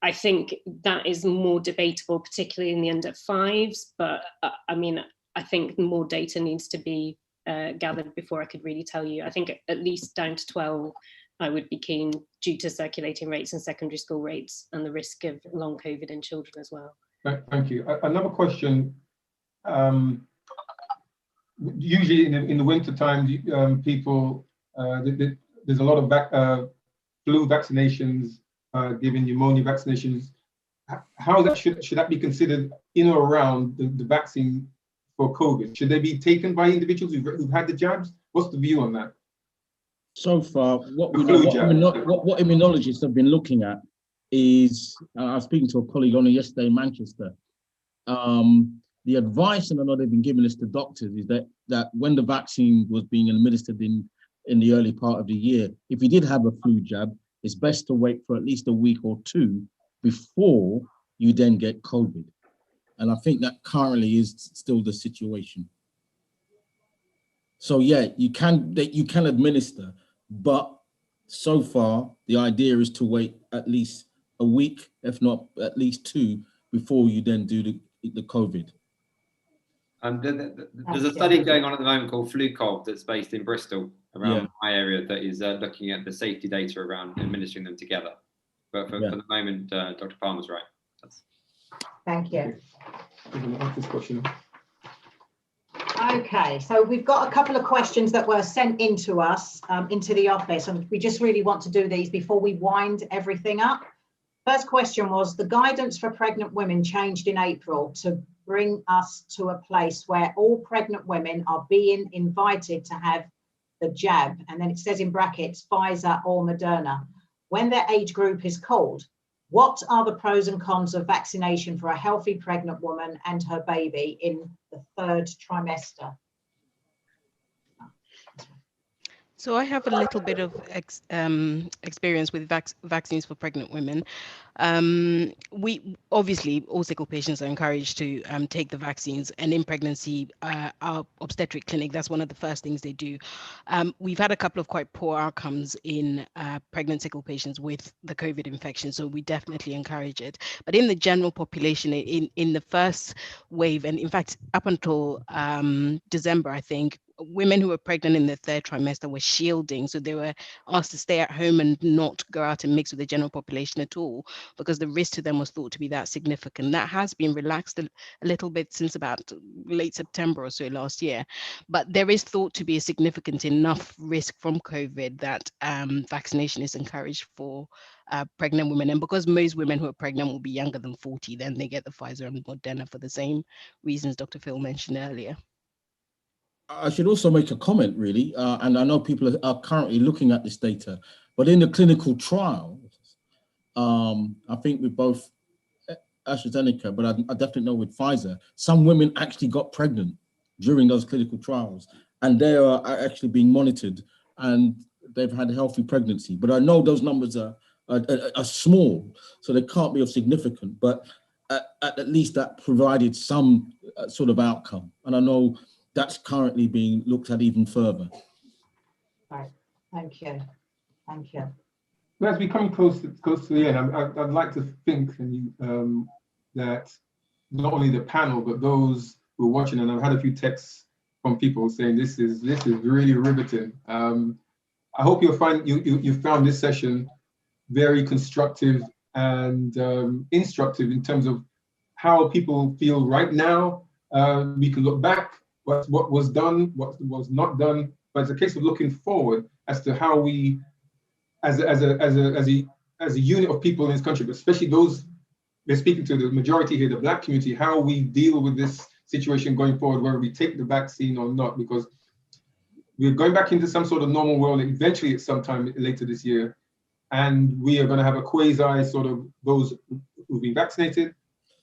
I think that is more debatable, particularly in the under 5s. But I mean, I think more data needs to be gathered before I could really tell you. I think at least down to 12, I would be keen, due to circulating rates and secondary school rates and the risk of long COVID in children as well. Thank you. Another question. Usually in the winter time, people, there's a lot of flu vaccinations, given pneumonia vaccinations. How should that be considered in or around the vaccine for COVID? Should they be taken by individuals who've had the jabs? What's the view on that? So far, what immunologists have been looking at is, I was speaking to a colleague only yesterday in Manchester. The advice, and I know they've been giving this to doctors, is that when the vaccine was being administered in the early part of the year, if you did have a flu jab, it's best to wait for at least a week or two before you then get COVID. And I think that currently is still the situation. So yeah, you can administer, but so far the idea is to wait at least a week, if not at least 2, before you then do the COVID. There's a study going on at the moment called FluCov that's based in Bristol, around my area, that is looking at the safety data around administering them together. But for the moment, Dr. Palmer's right. Thank you. Okay, so we've got a couple of questions that were sent into us, into the office, and we just really want to do these before we wind everything up. First question was, the guidance for pregnant women changed in April to bring us to a place where all pregnant women are being invited to have the jab, and then it says in brackets, Pfizer or Moderna, when their age group is called. What are the pros and cons of vaccination for a healthy pregnant woman and her baby in the 3rd trimester? So I have a little bit of experience with vaccines for pregnant women. We obviously, all sickle patients are encouraged to take the vaccines, and in pregnancy, our obstetric clinic, that's one of the first things they do. We've had a couple of quite poor outcomes in pregnant sickle patients with the COVID infection, so we definitely encourage it. But in the general population, in the first wave, and in fact, up until December, I think, women who were pregnant in the 3rd trimester were shielding, so they were asked to stay at home and not go out and mix with the general population at all, because the risk to them was thought to be that significant. That has been relaxed a little bit since about late September or so last year, but there is thought to be a significant enough risk from COVID that vaccination is encouraged for pregnant women. And because most women who are pregnant will be younger than 40, then they get the Pfizer and Moderna for the same reasons Dr. Phil mentioned earlier. I should also make a comment, really, and I know people are currently looking at this data, but in the clinical trials, I think with both AstraZeneca, but I definitely know with Pfizer, some women actually got pregnant during those clinical trials, and they are actually being monitored, and they've had a healthy pregnancy. But I know those numbers are small, so they can't be of significant, but at least that provided some sort of outcome. And I know that's currently being looked at even further. Right, thank you, thank you. Well, as we come close to the end, I'd like to think that not only the panel, but those who are watching, and I've had a few texts from people saying this is really riveting. I hope you found this session very constructive and instructive in terms of how people feel right now. We can look back, what was done, what was not done, but it's a case of looking forward as to how we, as a unit of people in this country, but especially those we're speaking to, the majority here, the Black community, how we deal with this situation going forward, whether we take the vaccine or not, because we're going back into some sort of normal world eventually at some time later this year. And we are going to have a quasi sort of those who've been vaccinated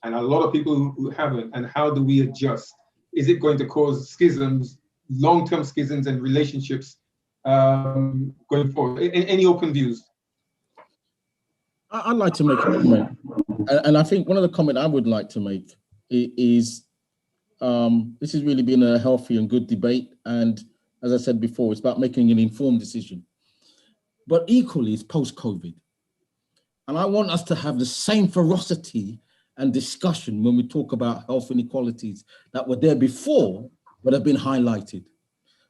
and a lot of people who haven't. And how do we adjust? Is it going to cause schisms, long-term schisms and relationships going forward? Any open views? I'd like to make a comment. And I think one of the comments I would like to make is this has really been a healthy and good debate. And as I said before, it's about making an informed decision. But equally, it's post-COVID. And I want us to have the same ferocity and discussion when we talk about health inequalities that were there before, but have been highlighted.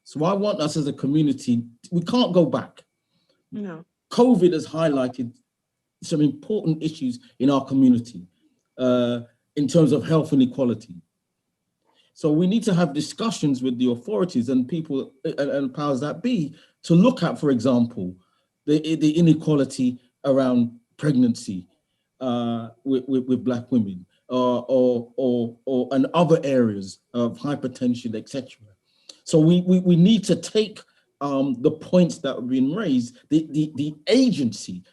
So I want us as a community, we can't go back. No. COVID has highlighted some important issues in our community in terms of health inequality. So we need to have discussions with the authorities and people and powers that be to look at, for example, the inequality around pregnancy with Black women or and other areas of hypertension, etc. So we need to take the points that have been raised, the agency.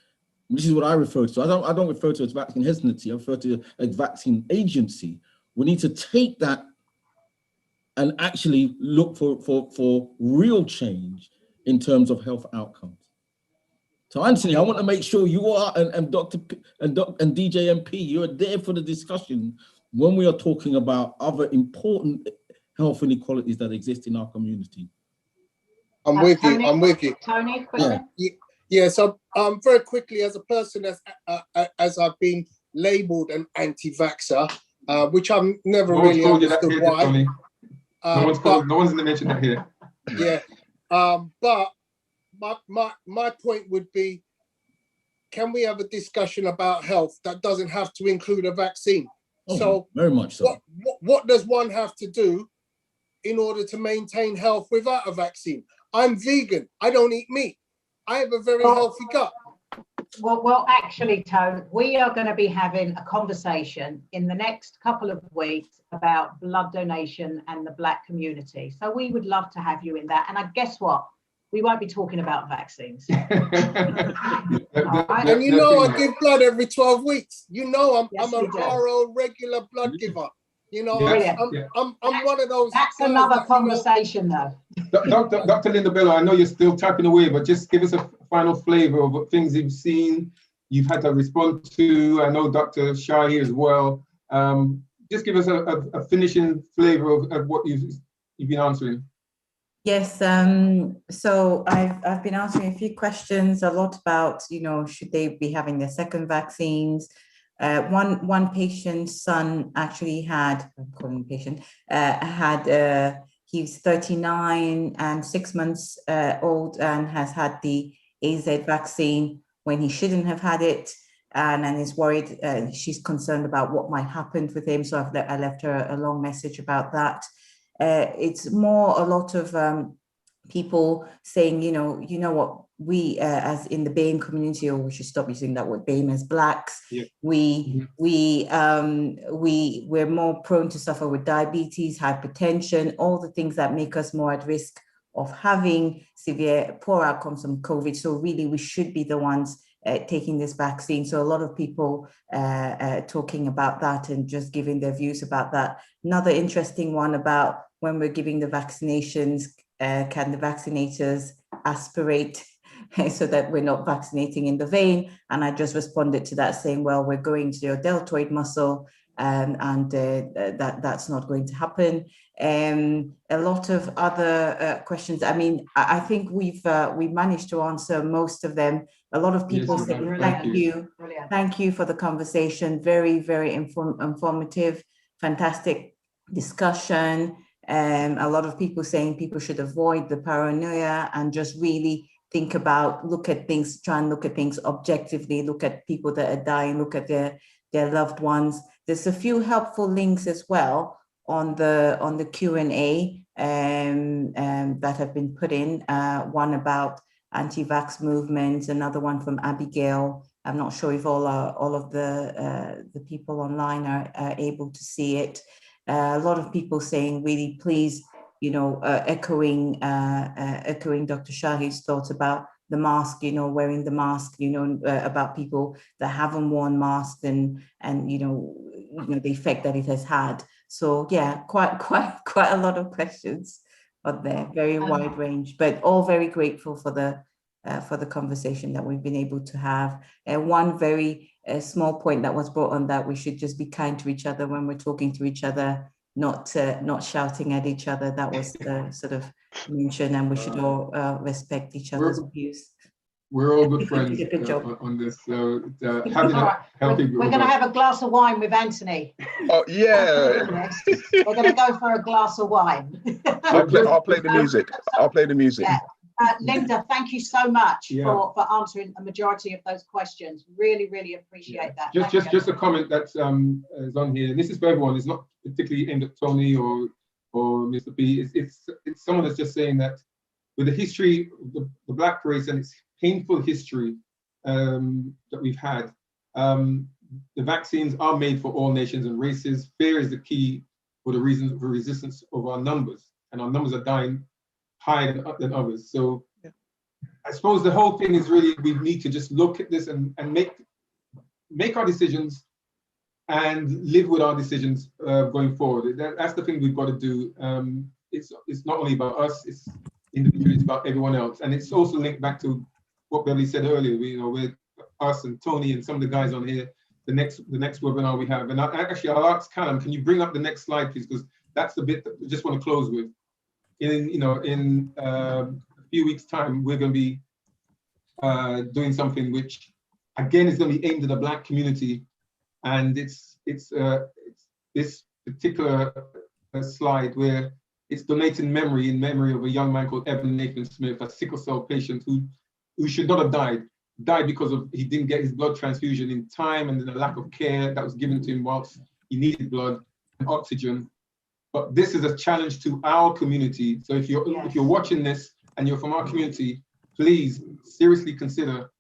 This is what I refer to. I don't refer to it as vaccine hesitancy. I refer to it as vaccine agency. We need to take that and actually look for real change in terms of health outcomes. So Anthony, I want to make sure you are and Dr. and DJMP, you are there for the discussion when we are talking about other important health inequalities that exist in our community. I'm with you. I'm with you. Tony, quickly. Yeah. So very quickly, as a person as I've been labelled an anti-vaxxer, which I've never really understood why. No one's mentioned that here. Yeah, but my point would be, can we have a discussion about health that doesn't have to include a vaccine? So very much so. What does one have to do in order to maintain health without a vaccine? I'm vegan. I don't eat meat. I have a very healthy gut. Well, actually, Tone, we are going to be having a conversation in the next couple of weeks about blood donation and the Black community. So we would love to have you in that. And I guess what? We won't be talking about vaccines. And you know, I give blood every 12 weeks. You know, I'm a thorough, regular blood giver. You know, I'm one of those. That's another conversation, though. Dr. Linda Bello, I know you're still typing away, but just give us a final flavor of what things you've seen, you've had to respond to. I know Dr. Shah here as well. Just give us a finishing flavor of what you've been answering. Yes, so I've been answering a few questions, a lot about, you know, should they be having their second vaccines? One patient's son actually had, I'm calling him patient, he's 39 and 6 months old and has had the AZ vaccine when he shouldn't have had it, and is worried. She's concerned about what might happen with him, so I left her a long message about that. It's more a lot of people saying, you know what, we as in the BAME community, or we should stop using that word BAME, as Blacks, Yeah. we're more prone to suffer with diabetes, hypertension, all the things that make us more at risk of having severe poor outcomes from COVID. So really, we should be the ones taking this vaccine. So a lot of people talking about that and just giving their views about that. Another interesting one about when we're giving the vaccinations, can the vaccinators aspirate so that we're not vaccinating in the vein? And I just responded to that saying, well, we're going to your deltoid muscle, and that's not going to happen. A lot of other questions. I mean, I think we've managed to answer most of them. A lot of people saying thank you for the conversation. Very, very informative, fantastic discussion. A lot of people saying people should avoid the paranoia and just really think about, try and look at things objectively, look at people that are dying, look at their loved ones. There's a few helpful links as well on the Q&A that have been put in. One about anti-vax movements, another one from Abigail. I'm not sure if all of the people online are able to see it. A lot of people saying, really, please, echoing Dr. Shahi's thoughts about the mask, wearing the mask, about people that haven't worn masks and the effect that it has had. So yeah, quite a lot of questions on there, very wide range, but all very grateful for the conversation that we've been able to have. One very small point that was brought on, that we should just be kind to each other when we're talking to each other, not shouting at each other. That was sort of mentioned, and we should all respect each other's views. We're all good friends on this. So having a healthy. We're going to have a glass of wine with Anthony. Oh yeah. We're going to go for a glass of wine. I'll play the music. I'll play the music. Yeah. Linda, thank you so much for answering a majority of those questions. Really, really appreciate that. Just a comment that's is on here. And this is for everyone. It's not particularly aimed at Tony or Mr. B. It's someone that's just saying that with the history of the Black race and its painful history that we've had, the vaccines are made for all nations and races. Fear is the key for the reason for resistance of our numbers, and our numbers are dying higher than others. So I suppose the whole thing is really, we need to just look at this and make our decisions and live with our decisions going forward. That's the thing we've got to do. It's not only about us, it's individually, it's about everyone else. And it's also linked back to what Beverly said earlier, with us and Tony and some of the guys on here, the next webinar we have. And I'll ask Callum, can you bring up the next slide, please? Because that's the bit that I just want to close with. In a few weeks' time, we're going to be doing something which, again, is going to be aimed at the Black community, and it's this particular slide where it's donating in memory of a young man called Evan Nathan Smith, a sickle cell patient who should not have died because he didn't get his blood transfusion in time, and then the lack of care that was given to him whilst he needed blood and oxygen. But this is a challenge to our community. So if you're watching this and you're from our community, please seriously consider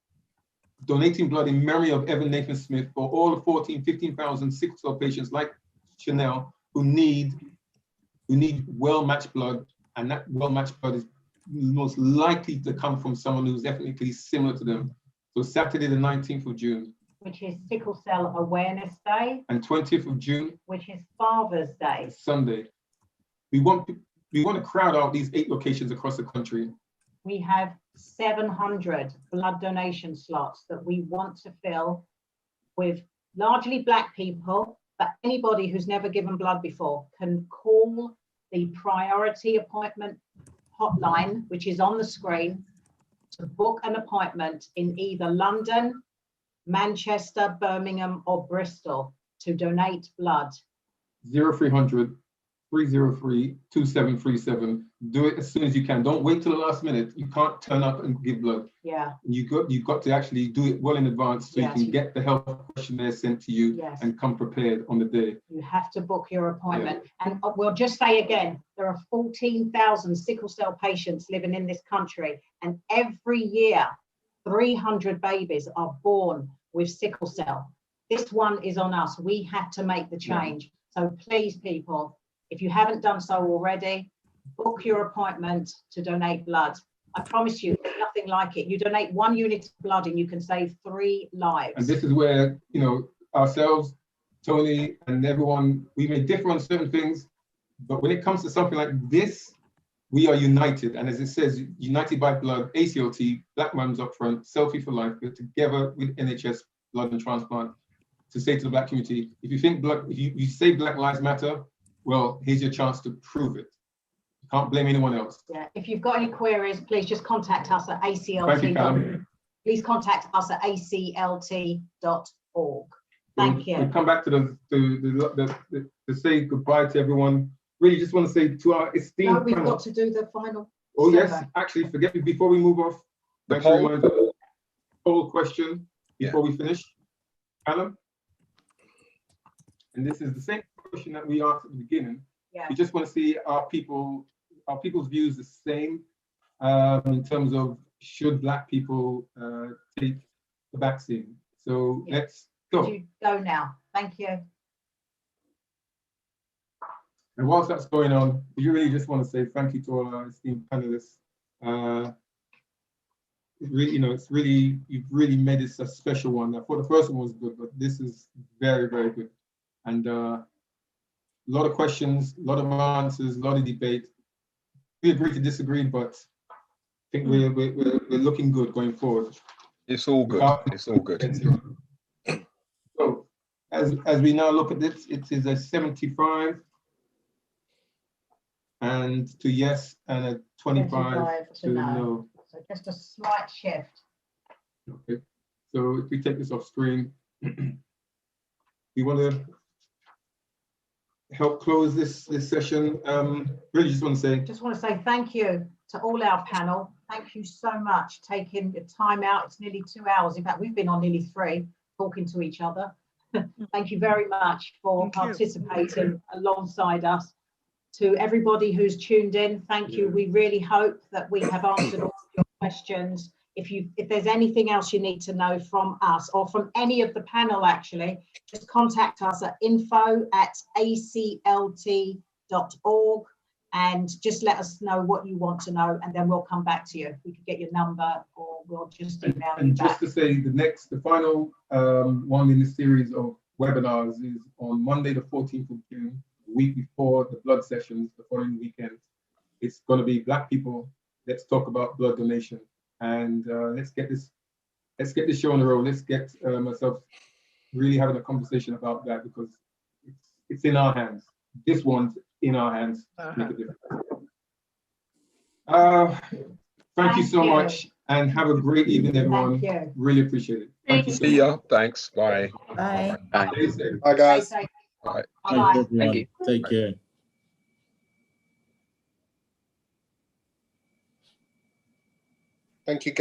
donating blood in memory of Evan Nathan Smith for all the 15,000 sickle cell patients like Chanel who need well-matched blood, and that well-matched blood is most likely to come from someone who's ethnically similar to them. So Saturday the 19th of June, which is Sickle Cell Awareness Day, and 20th of June, which is Father's Day, Sunday. We want to crowd out these 8 locations across the country. We have 700 blood donation slots that we want to fill with largely Black people, but anybody who's never given blood before can call the priority appointment hotline, which is on the screen, to book an appointment in either London, Manchester, Birmingham, or Bristol to donate blood. 0300 303-2737. Do it as soon as you can. Don't wait till the last minute. You can't turn up and give blood. Yeah. You've got to actually do it well in advance so you can get the health questionnaire sent to you and come prepared on the day. You have to book your appointment. And we'll just say again, there are 14,000 sickle cell patients living in this country, and every year 300 babies are born with sickle cell. This one is on us. We have to make the change. So please, people, if you haven't done so already, book your appointment to donate blood. I promise you, there's nothing like it. You donate 1 unit of blood and you can save 3 lives. And this is where, you know, ourselves, Tony, and everyone, we may differ on certain things, but when it comes to something like this, we are united. And as it says, united by blood, ACLT, Black Mums Up Front, Selfie for Life, we're together with NHS Blood and Transplant to say to the Black community, if you think if you say Black Lives Matter, well, here's your chance to prove it. You can't blame anyone else. Yeah. If you've got any queries, please just contact us at ACLT. Thank you, Callum. Please contact us at aclt.org. Thank you. We'll come back to say goodbye to everyone. Really just want to say to our esteemed No, we've panel, got to do the final. Oh survey. yes, actually, forget me before we move off. The Thanks very poll? much. Poll question before we finish. Callum? And this is the same question that we asked at the beginning. Yeah. We just want to see our people's views the same in terms of should Black people take the vaccine. So let's go. You go now. Thank you. And whilst that's going on, we really just want to say thank you to all our esteemed panelists. It's really, you've really made this a special one. I thought the first one was good, but this is very, very good. And a lot of questions, a lot of answers, a lot of debate. We agree to disagree, but I think we're looking good going forward. It's all good. It's all good. So as we now look at this, it is a 75 and to yes and a 25 to no. So just a slight shift. Okay. So if we take this off screen, we want to help close this session. Really just want to say thank you to all our panel. Thank you so much taking the time out. It's nearly 2 hours. In fact, we've been on nearly 3 talking to each other. Thank you very much for participating alongside us. To everybody who's tuned in, thank you. We really hope that we have answered all your questions. If there's anything else you need to know from us or from any of the panel, actually, just contact us at info@aclt.org and just let us know what you want to know, and then we'll come back to you. We could get your number or we'll just email you and back. just to say, the final one in the series of webinars is on Monday, the 14th of June, the week before the blood sessions, the following weekend. It's going to be Black people. Let's talk about blood donation. And let's get this show on the road. Let's get myself really having a conversation about that, because it's in our hands. This one's in our hands to make a difference. Thank you so much, and have a great evening, everyone. Thank you. Really appreciate it. Thank you. See ya. Thanks. Bye. Bye. Bye. Stay safe. Bye, guys. Bye. Bye. Thank you. Take care. Thank you, guys.